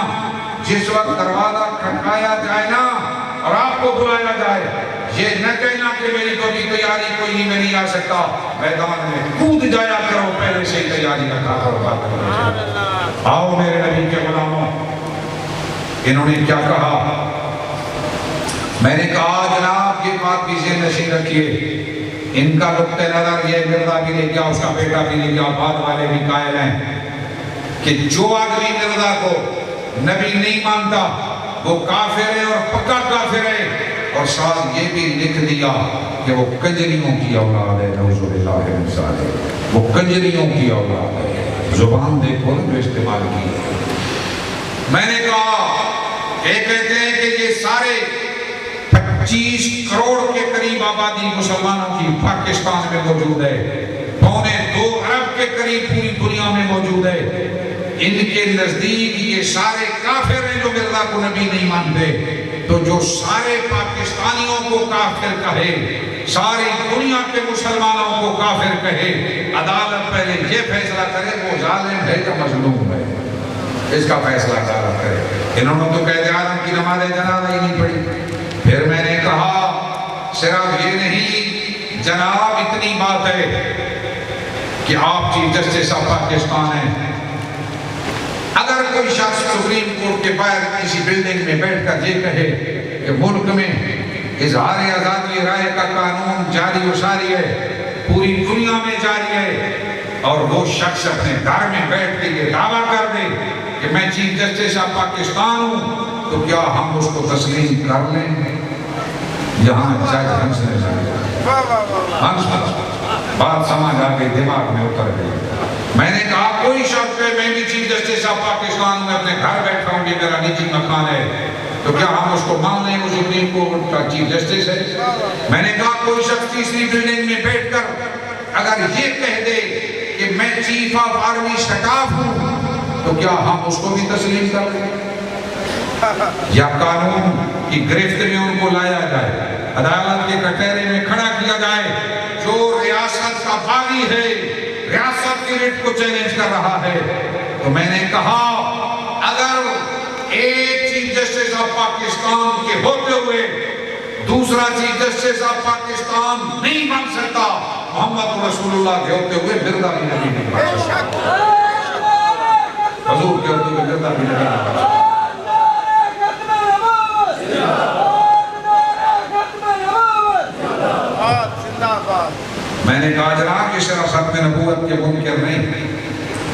جس وقت دروازہ کھٹکایا جائے نا اور آپ کو بلایا جائے، یہ نہ کہنا کہ میری تو بھی تیاری کوئی نہیں، میں نہیں آ سکتا، میدان میں کود جایا کرو، پہلے سے ہی تیاری رکھا کرو۔ آؤ میرے نبی کے غلاموں، انہوں نے کیا کہا؟ میں نے کہا جناب یہ بات بھی ذہن نشین رکھیے، ان کا نقطۂ نظر یہ مرزا بھی لے گیا، اس کا بیٹا بھی لے گیا، بعد والے بھی قائل ہیں کہ جو آدمی مرزا کو نبی نہیں مانتا وہ کافر ہے اور پکا کافر ہے، اور ساتھ یہ بھی لکھ دیا کہ وہ کنجریوں کی اولاد ہے، نعوذ باللہ من ذالک، وہ کنجریوں کی اولاد ہے۔ زبان دیکھو جو استعمال کی۔ میں نے کہا یہ کہتے ہیں کہ یہ سارے 25 کروڑ کے قریب آبادی مسلمانوں کی پاکستان میں موجود ہے، 2.25 ارب کے قریب پوری دنیا میں موجود ہے، ان کے نزدیک یہ سارے کافر ہیں جو مرزا کو نبی نہیں مانتے، تو جو سارے پاکستانیوں کو کافر کہے، ساری دنیا کے مسلمانوں کو کافر کہے، عدالت پہلے یہ فیصلہ کرے وہ ظالم ہے یا مظلوم ہے، اس کا فیصلہ عدالت کرے۔ انہوں نے تو قید اعظم کی نماز جنازہ ہی نہیں پڑھی۔ پھر میں نے کہا صرف یہ نہیں جناب، اتنی بات ہے کہ آپ چیف جسٹس آف پاکستان ہیں، اگر کوئی شخص سپریم کورٹ کے باہر کسی بلڈنگ میں بیٹھ کر یہ کہے کہ ملک میں اظہار آزادی رائے کا قانون جاری و ساری ہے، پوری دنیا میں جاری ہے، اور وہ شخص اپنے گھر میں بیٹھ کے یہ دعویٰ کر دے کہ میں چیف جسٹس آف پاکستان ہوں، تو کیا ہم اس کو تسلیم کر لیں؟ یہاں جج ہنسنے لگے، بات سمجھ آ گئی، دماغ میں اتر گئی۔ میں نے کہا کوئی شخص ہے، میں بھی چیف جسٹس آف پاکستان میں اپنے گھر بیٹھا ہوں، یہ میرا نجی مکان ہے، تو کیا ہم اس کو مان لیں وہ سپریم کورٹ کا چیف جسٹس ہے؟ میں نے کہا کوئی شخص تیسری بلڈنگ میں بیٹھ کر اگر یہ کہہ دے کہ میں چیف آف آرمی سٹاف ہوں، تو کیا ہم اس کو بھی تسلیم کر لیں؟ یا قانون کی گرفت میں ان کو لایا جائے، عدالت کے کٹہرے میں کھڑا کیا جائے، جو ریاست کا باغی ہے، ریاست کی ریٹ کو چیلنج کر رہا ہے؟ تو میں نے کہا اگر ایک چیف جسٹس آف پاکستان کے ہوتے ہوئے دوسرا چیف جسٹس آف پاکستان نہیں بن سکتا، محمد رسول اللہ کے ہوتے ہوئے مرزا بھی نہیں بن سکتا، حضور کے ہوتے ہوئے مرزا بھی نہیں بن سکتا۔ میں نے کہا جناب کہ صرف ختم نبوت کے منکر نہیں،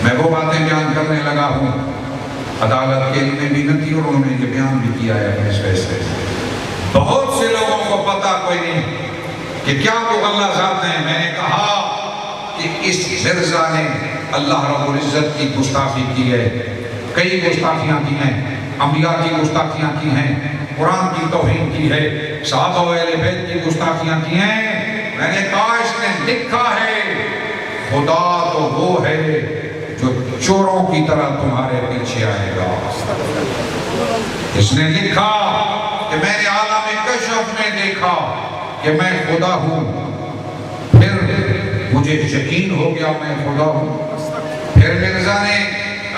میں وہ باتیں بیان کرنے لگا ہوں، عدالت کے علم بھی نہ تھی اور انہوں نے یہ بیان بھی کیا ہے اپنے فیصلے سے۔ بہت سے لوگوں کو پتہ کوئی نہیں کہ کیا وہ اللہ ذات ہیں۔ میں نے کہا کہ اس مرزا نے اللہ رب العزت کی گستاخی کی ہے، کئی گستاخیاں کی ہیں، انبیاء کی گستاخیاں کی ہیں، قرآن کی توہین کی ہے، صحابہ و اہل بیت کی گستاخیاں کی ہیں۔ میں نے کہا اس نے لکھا ہے خدا تو وہ ہے جو چوروں کی طرح تمہارے پیچھے آئے گا۔ اس نے لکھا کہ میں نے عالم کشف میں دیکھا کہ میں خدا ہوں، پھر مجھے یقین ہو گیا میں خدا ہوں۔ پھر مرزا نے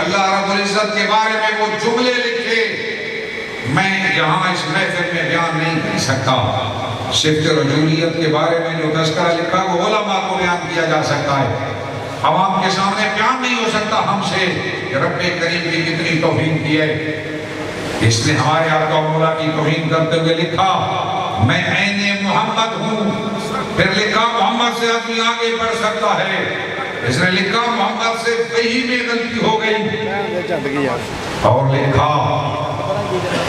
اللہ رب العزت کے بارے میں وہ جملے لکھے، میں یہاں اس محفل میں بیان نہیں کر سکتا۔ صفت رجولیت کے بارے میں جو تذکرہ لکھا وہ علماء کو بیان کیا جا سکتا ہے، عوام کے سامنے بیان نہیں ہو سکتا ہم سے کہ رب کریم کی کتنی توہین کی ہے۔ اس نے ہمارے آقا مولا کی توہین کرتے ہوئے لکھا میں عین محمد ہوں، پھر لکھا محمد سے آدمی آگے بڑھ سکتا ہے، اس نے لکھا محمد سے وحی میں غلطی ہو گئی، اور لکھا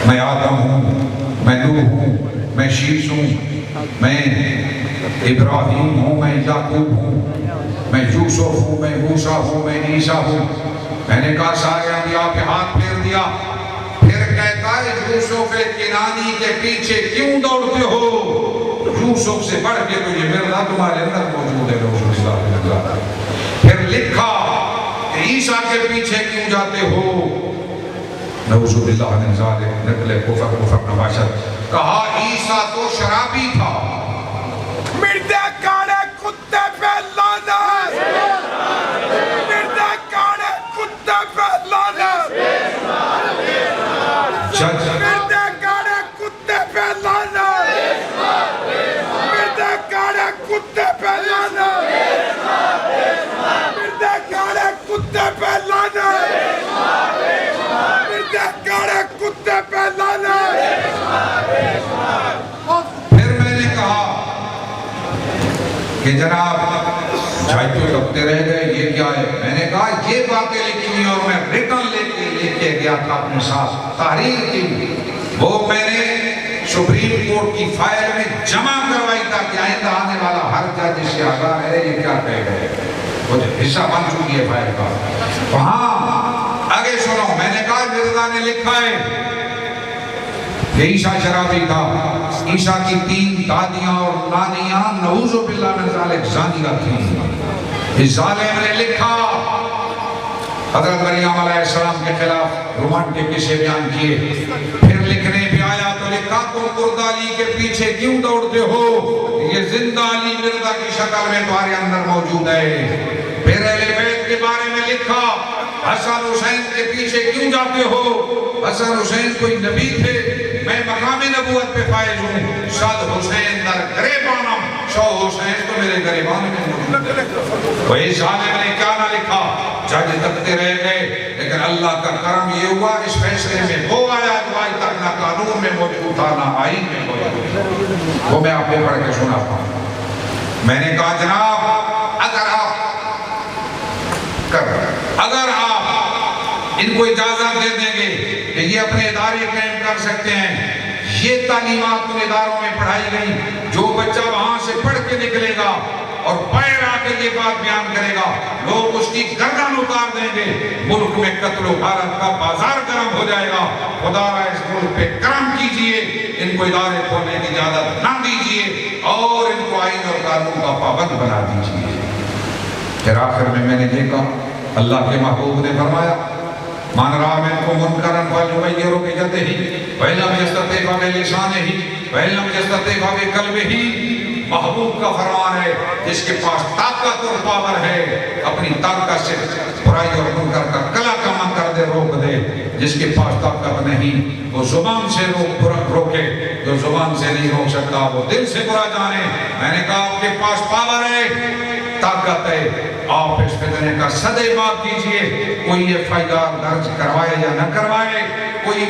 میں آدم ہوں، میں نوح ہوں، میں شیش ہوں، میں ابراہیم ہوں، میں یعقوب ہوں، میں یوسف ہوں، میں موسیٰ ہوں، میں عیسیٰ ہوں۔ میں نے کہا سارے انبیاء پہ ہاتھ پھیر دیا، پھر کہتا ہے یوسف کنانی کے پیچھے کیوں دوڑتے ہو؟ یوسف سے بڑھ کے تو یہ مرزا تمہارے اندر موجود ہے رسول اللہ علیہ وسلم۔ پھر لکھا کہ عیسیٰ کے پیچھے کیوں جاتے ہو؟ نعوذ باللہ من ذالک، نقل کفر نباشت۔ کہا عیسیٰ تو شرابی تھا۔ مردے کاڑے کتے پہ لعنت، مردے کاڑے کتے پہ لعنت، مردے کاڑے کتے پہ لعنت، مردے کاڑے کتے پہ لعنت، مردے کاڑے کتے پہ لعنت، مردے کاڑے کتے پہ لعنت۔ پھر میں نے کہا کہ جناب جھائیتو لگتے رہ گئے، یہ کیا ہے؟ میں نے کہا یہ باتیں لکھی ہوئی اور میں ریٹن لے کے گیا تھا اپنے ساتھ، تحریر کی، وہ میں نے سپریم کورٹ کی فائل میں جمع کروائی تھا کہ آئندہ آنے والا ہر جج اس سے آگاہ ہے یہ کیا کہہ گئے، وہ حصہ بن چکی ہے فائل کا۔ وہاں آگے سنو، میں نے کہا مرزا نے لکھا ہے کہ عیسیٰ شرابی تھا، عیسیٰ کی 3 دادیاں اور نانیاں نعوذ باللہ من ذالک زانیہ تھیں۔ اس ظالم نے لکھا حضرت مریم علیہ السلام کے خلاف رومانٹک قصے بیان کیے، پھر لکھنے بھی آیا تو لکھا تم مردہ علی کے پیچھے کیوں دوڑتے ہو؟ یہ زندہ علی مرزا کی شکل میں تمہارے اندر موجود ہے۔ پھر اہل بیت کے بارے میں لکھا حسن حسین کے پیچھے کیوں جاتے ہو؟ حسن حسین کوئی نبی تھے، میں مقام نبوت پہ فائز ہوں، صد حسین در گریبانم، 100 حسین تو میرے گریبان میں موجود ہے۔ وہ اس ظالم نے کیا نہ لکھا جج تکتے رہ گئے، لیکن اللہ کا کرم یہ ہوا اس فیصلے میں وہ آیا جو آج تک نہ قانون میں موجود تھا نہ آئین میں موجود تھا۔ وہ میں آپ کو پڑھ کے سناتا ہوں۔ میں نے کہا جناب اگر آپ ان کو اجازت دے دیں گے کہ یہ اپنے ادارے قائم کر سکتے ہیں، یہ تعلیمات ان اداروں میں پڑھائی گئی، جو بچہ وہاں سے پڑھ کے نکلے گا اور باہر آ کے یہ بات بیان کرے گا، لوگ اس کی گردن اتار دیں گے، ملک میں قتل و غارت کا بازار گرم ہو جائے گا۔ خدا را اس ملک پہ کرم کیجئے، ان کو ادارے کھولنے کی اجازت نہ دیجئے اور ان کو آئین اور قانون کا پابند بنا دیجئے۔ پھر آخر میں نے دیکھا اللہ کے محبوب نے فرمایا من رأى منكم منكرا فليغيره بيده وإن لم يستطع فبلسانه وإن لم يستطع فبقلبه۔ محبوب کا فرمان ہے جس کے پاس طاقت اور پاور ہے اپنی طاقت سے برائی اور منکر کا کلا کما کر دے، روک دے۔ جس کے پاس طاقت نہیں وہ زبان سے روکے، جو زبان سے نہیں روک سکتا وہ دل سے برا جانے۔ میں نے کہا آپ کے پاس پاور ہے، طاقت ہے، آپ اس فتنے کا سدے باب کیجئے۔ کوئی FIR درج کروائے یا نہ کروائے، کوئی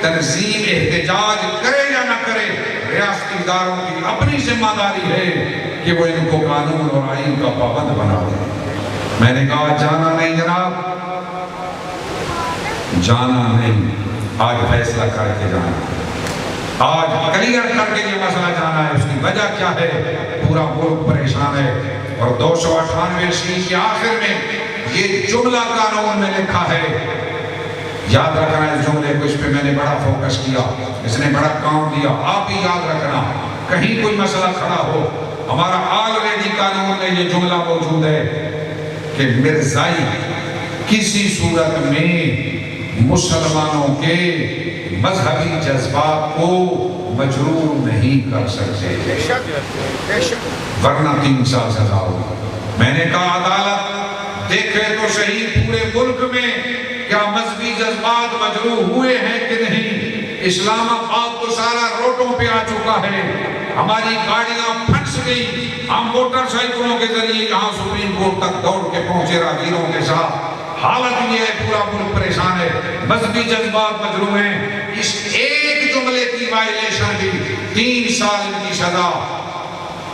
تنظیم احتجاج کرے یا نہ کرے، ریاستی اداروں کی اپنی ذمہ داری ہے کہ وہ ان کو قانون اور آئین کا پابند بنا دیں۔ میں نے کہا جانا نہیں جناب، جانا نہیں، آج فیصلہ کر کے جانا، آج کلیئر کر کے یہ مسئلہ جانا ہے۔ اس کی وجہ کیا ہے؟ پورا ملک پریشان ہے، اور 298 کے آخر میں یہ جملہ قانون میں لکھا ہے، یاد رکھنا اس جملے کو، اس پہ میں نے بڑا فوکس کیا، اس نے بڑا کام دیا، آپ بھی یاد رکھنا، کہیں کوئی مسئلہ کھڑا ہو، ہمارا آلریڈی قانون میں یہ جملہ موجود ہے کہ مرزائی کسی صورت میں مسلمانوں کے مذہبی جذبات کو مجرور نہیں کر سکتے، ورنہ 3 سال سزا ہوگی۔ میں نے کہا عدالت دیکھے تو صحیح پورے ملک میں کیا مذہبی جذبات مجروح ہوئے ہیں کہ نہیں۔ اسلام آباد تو سارا روڈوں پہ آ چکا ہے، ہماری گاڑیاں پھنس گئی، ہم موٹر سائیکلوں کے ذریعے یہاں سپریم کورٹ تک دوڑ کے پہنچے راہگیروں کے ساتھ۔ حالت یہ ہے، پورا ملک پریشان ہے، مذہبی جذبات مجروح ہیں۔ اس ایک جملے کی وائلیشن بھی 3 سال کی سزا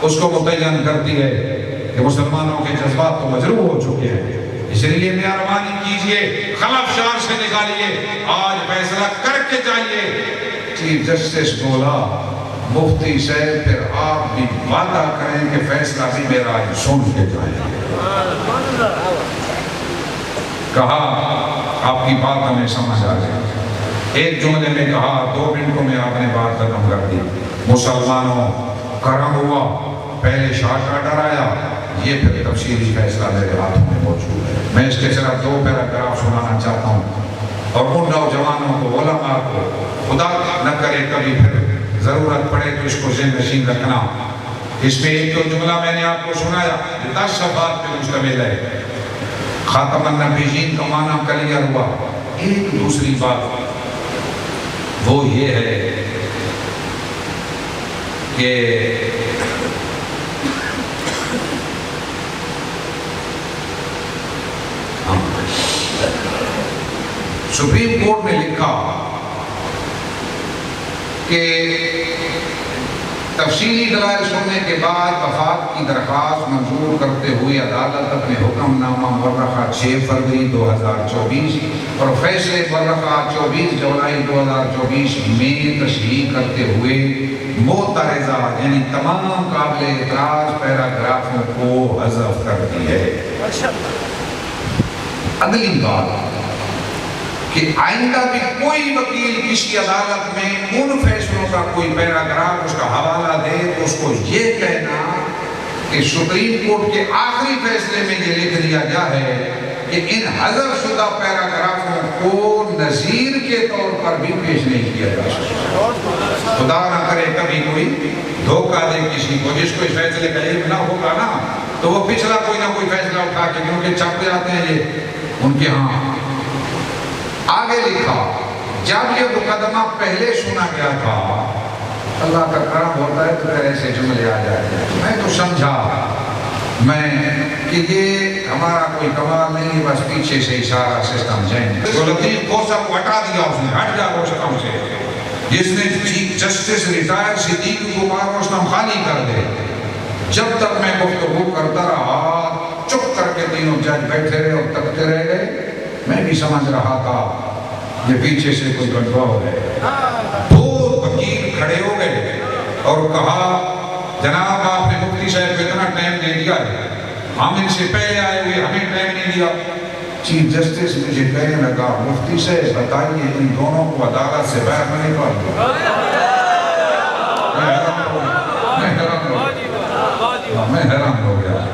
اس کو متعین کرتی ہے کہ مسلمانوں کے جذبات تو مجروح ہو چکے ہیں۔ اس لیے مہربانی کیجئے، خلف شار سے نکالیے، آج فیصلہ کر کے جائیے۔ چیف جسٹس بولا مفتی صاحب پھر آپ بھی وعدہ کریں کہ فیصلہ بھی میرا آج سن کے جائیں۔ کہا آپ کی بات ہمیں سمجھ آ گئی۔ ایک جملے میں کہا 2 منٹوں میں آپ نے بات ختم کر دی۔ مسلمانوں کرم ہوا، پہلے شارٹ آرڈر آیا، یہ پھر تفصیلی فیصلہ میرے ہاتھوں میں موجود ہے۔ میں اس کے صرف 2 پیراگراف سنانا چاہتا ہوں، اور ان نوجوانوں کو، علماء کو، خدا نہ کرے کبھی پھر ضرورت پڑے تو اس کو ذہن نشین رکھنا۔ اس میں ایک تو جملہ میں نے آپ کو سنایا 10 صفحات پہ مشتمل ہے، خاتم النبیین کا معنی کلیئر ہوا۔ ایک دوسری بات وہ یہ ہے کہ سپریم کورٹ نے لکھا کہ تفصیلی دلائل سننے کے بعد وفات کی درخواست منظور کرتے ہوئے عدالت اپنے حکم نامہ مورخہ 6 فروری 2024 اور فیصلے مورخہ 24 جولائی 2024 میں تشریح کرتے ہوئے معترضہ یعنی تمام قابل اعتراض پیراگرافوں کو حذف کرتی ہے۔ اگلی بات کہ آئندہ بھی کوئی وکیل کسی عدالت میں ان فیصلوں کا کوئی پیراگراف اس کا حوالہ دے تو اس کو یہ کہنا کہ سپریم کورٹ کے آخری فیصلے میں یہ لکھ دیا گیا ہے کہ ان حذف شدہ پیراگرافوں کو نظیر کے طور پر بھی پیش نہیں کیا جا سکتا۔ خدا نہ کرے کبھی کوئی دھوکہ دے کسی کو، جس کو اس فیصلے کا علم نہ ہوگا نا تو وہ پچھلا کوئی نہ کوئی فیصلہ اٹھا کے، کیونکہ چھپتے آتے ہیں یہ ان کے ہاں۔ آگے لکھا جب یہ مقدمہ پہلے سنا گیا تھا، اللہ کا کرم ہوتا ہے تو پھر ایسے جملے آ جاتے ہیں، میں تو سمجھا میں کہ یہ ہمارا کوئی کمال نہیں، بس پیچھے سے اشارہ سسٹم چینج. تو لطیف کوسا کو ہٹا دیا اس نے، ہٹ جا روستم سے، جس نے چیف جسٹس ریٹائر صدیقی کو کہا روستم خالی کر دے. جب تک میں گفتگو کرتا رہا چپ کر کے تینوں جج بیٹھے رہے اور تکتے رہ گئے. میں بھی سمجھ رہا تھا یہ پیچھے سے کوئی کنٹرول ہے. دو وکیل کھڑے ہو گئے اور کہا جناب آپ نے مفتی صاحب کو اتنا ٹائم دے دیا ہے، ہم ان سے پہلے آئے ہوئے ہمیں ٹائم نہیں دیا. چیف جسٹس مجھے کہنے لگا مفتی صاحب بتائیے ان دونوں کو عدالت سے باہر نہیں نکال دو. میں حیران ہو گیا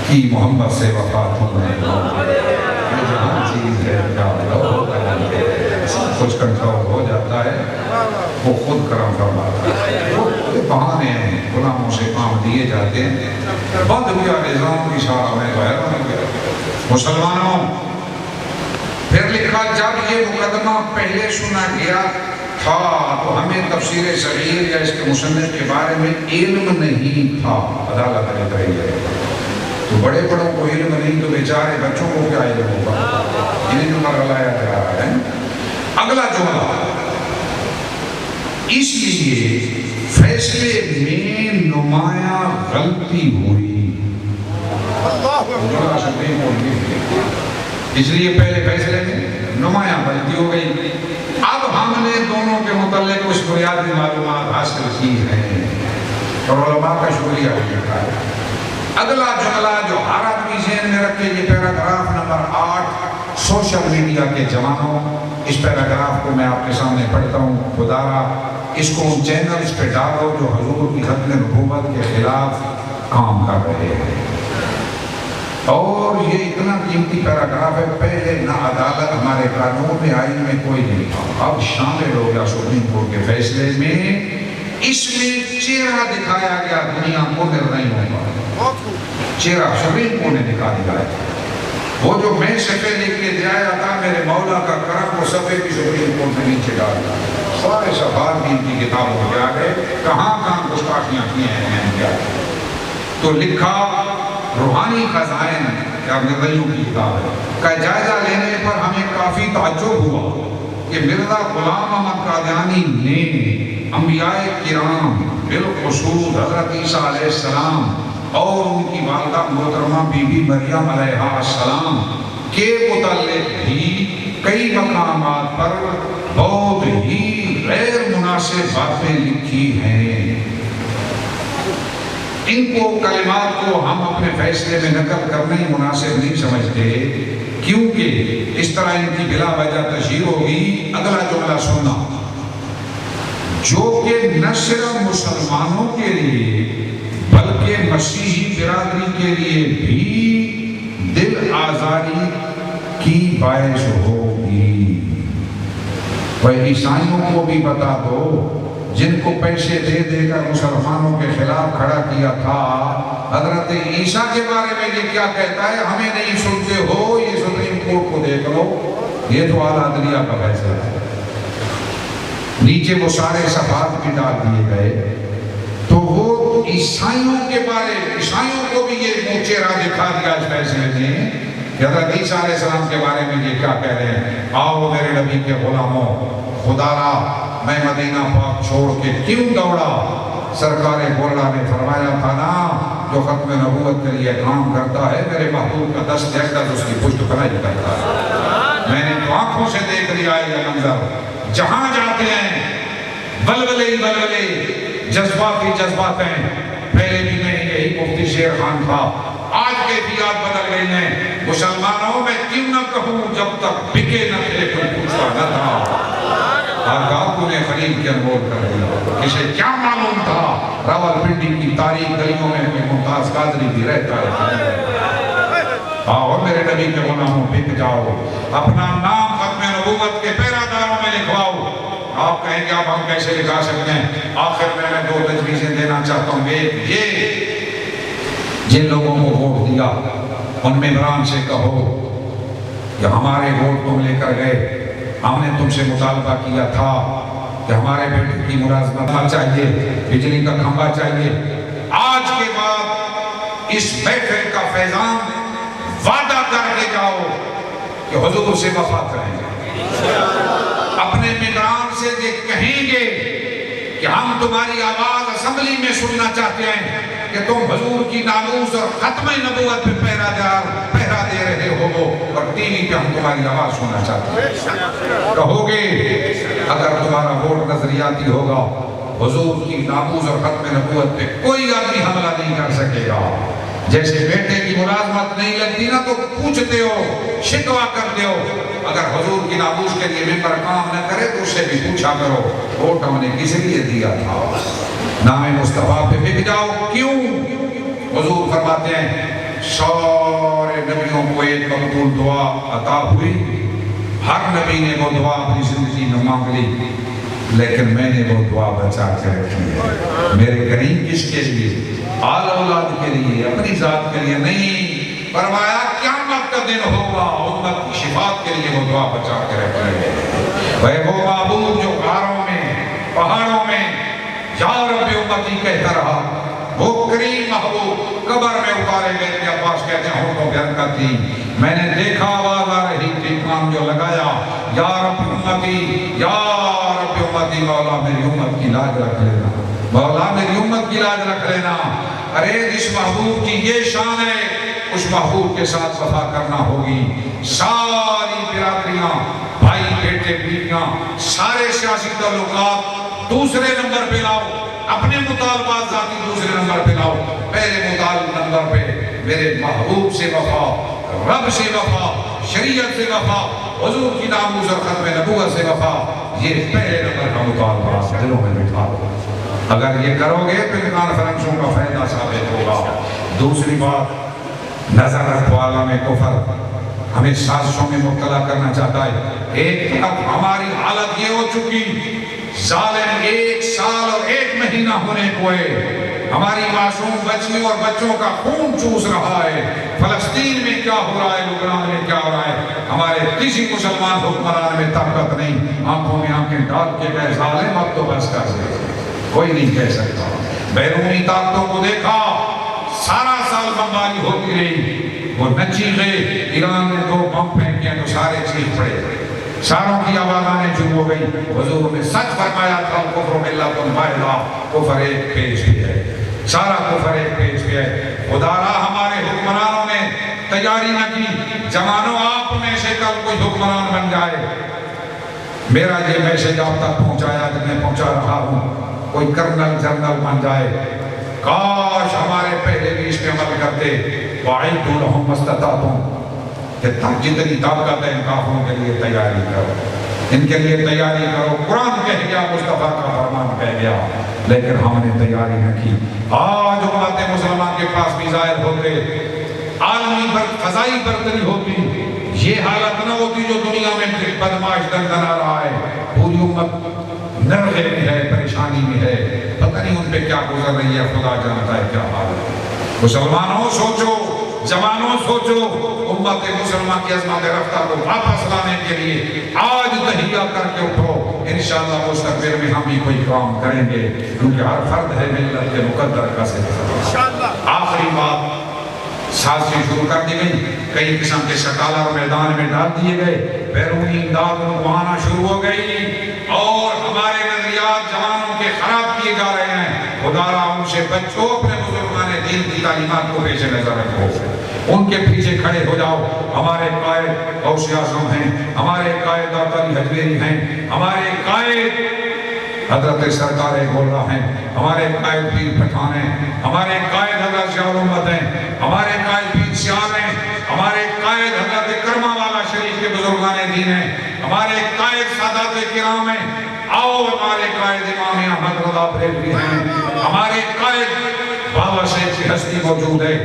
کہ محمد سے وفا تم نے یہ جہاں چیز ہے سب کچھ کنٹرول ہو جاتا ہے، وہ خود کرم فرماتا ہے. یہ بہانے ہیں، غلاموں سے کام دیے جاتے ہیں. بند ہوا نظام کی شاہ میں تو حیران ہو گیا. مسلمانوں پھر لکھا جب یہ مقدمہ پہلے سنا گیا تھا تو ہمیں تفسیر صغیر یا اس کے مصنف کے بارے میں علم نہیں تھا. عدالت نے کہی ہے تو بڑے بڑوں کو علم نہیں تو بیچارے بچوں کو کیا علم ہوگا. انہیں تو مرغلایا جا رہا ہے. اگلا جملہ، اس لیے فیصلے میں نمایاں غلطی ہوئی. اس لیے پہلے فیصلے میں نمایاں غلطی ہو گئی. اب ہم نے دونوں کے متعلق کچھ بنیادی معلومات حاصل کی ہیں اور علماء کا شکریہ بھی کرتا ہے. اگلا جملہ جو ہر آدمی ذہن میں رکھے، یہ پیراگراف نمبر 8 سوشل میڈیا کے جوانوں. اس پیراگراف کو میں آپ کے سامنے پڑھتا ہوں. خدا را اس کو ان چینلز پہ ڈالو جو حضور کی ختم نبوت کے خلاف کام کر رہے ہیں. اور یہ اتنا قیمتی پیراگراف ہے، پہلے نہ عدالت ہمارے قانون میں آئین میں کوئی نہیں تھا، اب شامل ہو گیا سپریم کورٹ کے فیصلے میں. اس میں چہرہ دکھایا گیا دنیا کو نرنیوں کا. چہرہ سپریم کورٹ نے دکھا دیا ہے. وہ جو میں صفحے لکھ کے دیا تھا میرے مولا کا کرم، وہ صفحے بھی سپریم کورٹ نے نیچے ڈال دیا. سارے صفحات بھی ان کی کتابوں میں آ گئے، کہاں کہاں گستاخیاں کی ہیں کیا. تو لکھا روحانی خزائن یا مرزیوں کی کتاب ہے کا جائزہ لینے پر ہمیں کافی تعجب ہوا کہ مرزا غلام احمد قادیانی نے انبیاء کرام بالخصوص حضرت عیسیٰ علیہ السلام اور ان کی والدہ محترمہ بی بی مریم علیہ السلام کے متعلق بھی کئی مقامات پر بہت ہی غیر مناسب باتیں لکھی ہیں. ان کو کلمات کو ہم اپنے فیصلے میں نقل کرنا ہی مناسب نہیں سمجھتے کیونکہ اس طرح ان کی بلا وجہ تشہیر ہوگی. اگلا جملہ سننا، جو کہ نہ صرف مسلمانوں کے لیے بلکہ مسیحی برادری کے لیے بھی دل آزاری کی باعث ہوگی. وہ عیسائیوں کو بھی بتا دو جن کو پیسے دے دے کر مسلمانوں کے خلاف کھڑا کیا تھا. حضرت عیسیٰ کے بارے میں یہ کیا کہتا ہے، ہمیں نہیں سنتے ہو، یہ سپریم کورٹ کو دیکھ لو، یہ تو اعلیٰ عدلیہ کا فیصلہ ہے. نیچے وہ سارے صفحات بھی ڈال دیے گئے. تو وہ عیسائیوں کے بارے، عیسائیوں کو بھی یہ چہرہ دکھا دیا اس فیصلے میں کہ حضرت عیسیٰ علیہ السلام کے بارے میں یہ کیا کہہ رہے ہیں. آؤ میرے نبی کے غلاموں، خدا را میں مدینہ پاک چھوڑ کے کیوں دوڑا. سرکار گولڑا نے فرمایا تھا نا، جو ختم نبوت کے لیے کام کرتا ہے میرے محبوب کا دست اقدس اس کی پشت پناہی کرتا ہے. میں نے تو آنکھوں سے دیکھ لیا یہ منظر. جہاں جاتے ہیں بلبلے ہی بلبلے، جذبات ہی جذبات ہیں. پہلے بھی میں یہی مفتی شیر خان تھا، آج کیفیات بدل گئی ہیں. مسلمانوں میں کیوں نہ کہوں جب تک بکے نہ تھے کوئی پوچھتا نہ تھا. آقا نے خرید کے انمول کر دیا. کسے کیا معلوم تھا راول پنڈی کی تاریخ گلیوں میں کوئی ممتاز قادری بھی رہتا ہے. آؤ میرے نبی کے غلاموں بک جاؤ، اپنا نام ختم نبوت کے پیراداروں میں لکھواؤ. آپ کہیں گے اب ہم کیسے لکھا سکتے ہیں. آخر میں دو تجویزیں دینا چاہتا ہوں. ایک یہ، جن لوگوں کو ووٹ دیا ان ممبران سے کہو کہ ہمارے ووٹ تم لے کر گئے، ہم نے تم سے مطالبہ کیا تھا کہ ہمارے بیٹے کی ملازمت چاہیے، بجلی کا کھمبا چاہیے. آج کے بعد اس محفل کا فیضان وعدہ کر کے جاؤ کہ حضور سے وفا کریں گے، اپنے ممبران سے یہ کہیں گے کہ ہم تمہاری آواز اسمبلی میں سننا چاہتے ہیں کہ تم حضور کی ناموس اور ختم نبوت پہ پہرا دے رہے ہو، اور ٹی وی پہ ہم تمہاری آواز سننا چاہتے ہیں۔ کہو گے اگر تمہارا ووٹ نظریاتی ہوگا، حضور کی ناموس اور ختم نبوت پہ کوئی آدمی حملہ نہیں کر سکے گا۔ جیسے بیٹے کی ملازمت نہیں لگتی نا تو پوچھتے ہو، شکوا کرتے ہو، اگر حضور کی ناموس کے لیے ممبر کام نہ کرے تو اس سے بھی پوچھا کرو ووٹ ہم نے کس لیے دیا تھا۔ نام مصطفیٰ پہ بک جاؤ، کیوں؟ حضور فرماتے ہیں سارے نبیوں کو ایک مقبول دعا عطا ہوئی، ہر نبی نے وہ دعا اپنی زندگی میں مانگ لی، لیکن میں نے وہ دعا بچا کے رکھی ہے۔ میرے کریم کس کے لیے؟ آل اولاد کے لیے، اپنی ذات کے لیے نہیں۔ فرمایا قیامت کا دن ہوگا، امت کی شفاعت کے لیے وہ دعا بچا کے رکھی ہے۔ وہ معبود جو غاروں میں، پہاڑوں میں یا رب امتی کہتا رہا، وہ کریم محبوب قبر میں اتارے گئے تھے۔ عباس کہتے ہیں ہونٹوں پہ حرکت تھی، میں نے دیکھا آواز آ رہی تھی، کان جو لگایا، یا رب امتی، یا رب امتی، مولا میری امت کی لاج رکھ لینا، مولا میری امت کی لاج رکھ لینا۔ ارے جس محبوب کی یہ شان ہے، اس محبوب کے ساتھ وفا کرنا ہوگی۔ ساری برادریاں، بھائی بیٹے بیٹیاں، سارے سیاسی تعلقات دوسرے نمبر پہ لاؤ، اپنے مطالبات ذاتی دوسرے نمبر پہ لاؤ، پہلے مطالب نمبر پہ میرے محبوب سے وفا، رب سے وفا، شریعت سے وفا، حضور کی ناموس اور ختم نبوت سے وفا، یہ پہلے نمبر کا مطالبہ دلوں میں بٹھا دو۔ اگر یہ کرو گے تو ان کانفرنسوں کا فائدہ ثابت ہوگا۔ دوسری بات، نظر رکھو عالم کفر ہمیں سازشوں میں مبتلا کرنا چاہتا ہے۔ ایک طرف ہماری حالت یہ ہو چکی، ظالم 1 سال اور 1 مہینہ ہونے کو ہے، ہماری معصوم بچیوں اور بچوں کا خون چوس رہا ہے۔ فلسطین میں کیا ہو رہا ہے، لبنان میں کیا ہو رہا ہے، ہمارے کسی مسلمان حکمران میں طاقت نہیں، آنکھوں میں آنکھیں ڈال کے گئے ظالم اب تو بس کر دے، کوئی نہیں کہہ سکتا۔ بیرونی طاقتوں کو دیکھا، سارا سال بمباری ہوتی رہی، وہ نہ چیخے، ایران نے 2 بم پھینکے تو سارے چیخ پڑے، ساروں کی آواز آنے شروع ہو گئی۔ حضور نے سچ فرمایا تھا، کفر ملت واحدہ، کفر ایک پیج پہ ہے، سارا کفر ایک پیج پہ ہے۔ خدا را ہمارے حکمرانوں نے تیاری نہ کی، جوانوں آپ میں سے کل کوئی حکمران بن جائے۔ میرا یہ میسج آپ تک پہنچایا جب میں پہنچا رہا ہوں، کوئی کرنل جنرل بن جائے، کاش ہمارے پہلے بھی اس پہ عمل کرتے۔ وَعِدُّ لَهُمْ مَا اسْتَطَعْتُمْ، کہ تم جتنی طاقت ہے ان کافروں کے لیے تیاری کرو، ان کے لیے تیاری کرو۔ قرآن کہہ گیا، مصطفیٰ کا فرمان کہہ گیا، لیکن ہم نے تیاری نہ کی۔ آج امت مسلمان کے پاس میزائل ہوتے، عالمی فضائی برتری ہوتی، یہ حالت نہ ہوتی جو دنیا میں بدماش دندن آ رہا ہے۔ پوری امت نرغے میں ہے، پریشانی میں ہے، پتہ نہیں ان پہ کیا گزر رہی ہے، خدا جانتا ہے کیا حال ہے۔ مسلمانوں سوچو، جوانوں سوچو، امت مسلمان کی عظمت رفتہ کو واپس لانے کے لیے آج تہیہ کر کے اٹھو۔ انشاءاللہ مستقبل میں ہم بھی کوئی کام کریں گے، کیونکہ ہر فرد ہے ملت کے مقدر کا ساتھ۔ آخری بات، سازشیں شروع کر دی گئی، کئی قسم کے شکالر میدان میں ڈال دیے گئے، بیرونی امداد آنا شروع ہو گئی، اور ہمارے نظریات جوانوں کے خراب کیے جا رہے ہیں۔ خدا را ان سے بچو، اپنے بزرگان دین کی تعلیمات کو پیش نظر رکھو، ان کے پیچھے کھڑے ہو جاؤ۔ ہمارے قائد غوث اعظم ہیں، ہمارے قائد داتا علی حجویری ہیں، ہمارے قائد حضرت سرکار گولہ ہیں، ہمارے قائد پیر پٹھان ہیں، ہمارے قائد حضرت شاہ محمد ہیں، ہمارے قائد پیر سیال ہیں، ہمارے قائد حضرت کرما والا شریف کے بزرگان دین ہیں، ہمارے قائد سادات کرام ہیں، آؤ ہمارے قائد امام احمد رضا بریلوی ہیں، ہمارے قائد بابا شیخ کی ہستی موجود ہے،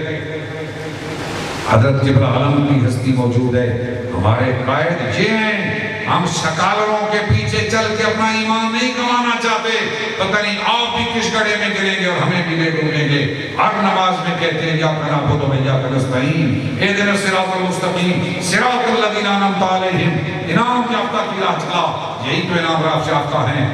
حضرت قبلہ عالم کی ہستی موجود ہے، ہمارے قائد یہ ہیں۔ ہم سکالروں کے پیچھے چل کے اپنا ایمان نہیں کمانا چاہتے، پتہ نہیں آپ بھی کس گڑھے میں گریں گے اور ہمیں بھی لے ڈوبیں گے۔ ہر نماز میں کہتے ہیں یا نعبد و ایاک نستعین، اہدنا الصراط المستقیم صراط الذین انعمت علیہم، انعام یافتہ کی راہ چلا، یہی تو انعام یافتہ ہیں۔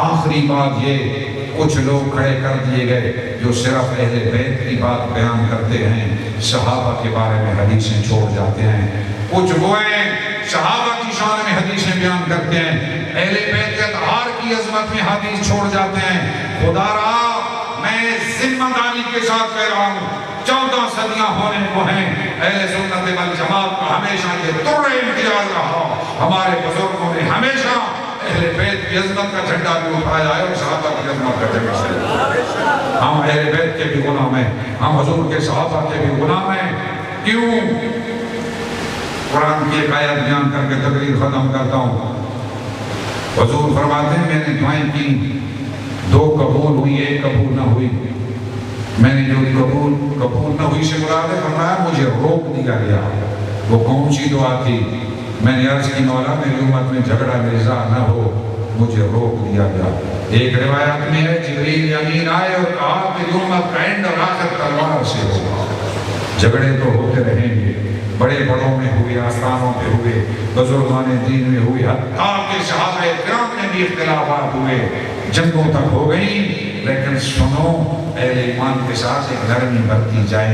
آخری بات یہ، کچھ لوگ کھڑے کر دیے گئے جو صرف اہل بیت کی بات بیان کرتے ہیں، صحابہ کے بارے میں حدیثیں چھوڑ جاتے ہیں۔ کچھ وہ ہیں صحابہ کی شان میں حدیثیں بیان کرتے ہیں، اہل بیت کے اطہار کی عظمت میں حدیث چھوڑ جاتے ہیں۔ خدا را میں ذمہ داری کے ساتھ کہہ رہا ہوں، 14 صدیاں ہونے کو ہیں، اہل سنت والجماعت کا ہمیشہ یہ در امتیاز رہا۔ ہمارے بزرگوں نے ہمیشہ اہل بیت کی عظمت کا جھنڈا بھی اٹھایا ہے اور صحابہ کی عظمت کا جھنڈا بھی۔ ہم اہل بیت کے بھی غلام ہیں، ہم حضور کے صحابہ کے بھی غلام ہیں۔ کیوں؟ قرآن کی ایک آیت بیان کر کے تقریر ختم کرتا ہوں۔ حضور فرماتے ہیں میں نے دعائیں کی، 2 قبول ہوئی، 1 قبول نہ ہوئی۔ میں نے جو قبول نہ ہوئی سے مراد ہے، فرمایا مجھے روک دیا گیا۔ وہ کون سی دعا تھی؟ میں نے عرض کی مولا میری امت میں جھگڑا نزاع نہ ہو، مجھے روک دیا گیا۔ ایک روایت میں ہے جبریل امین آئے اور کہا کہ امت کا اینڈ اور آخر تلوار سے ہوگا۔ جھگڑے تو ہوتے رہیں گے، بڑے بڑوں میں ہوئے، آستانوں پہ ہوئے، بزرگان دین میں ہوئے، حتیٰ کہ صحابہ کرام میں بھی اختلافات ہوئے، جنگوں تک ہو گئی، لیکن سنو اہل ایمان کے ساتھ ایک نرمی برتی جائے۔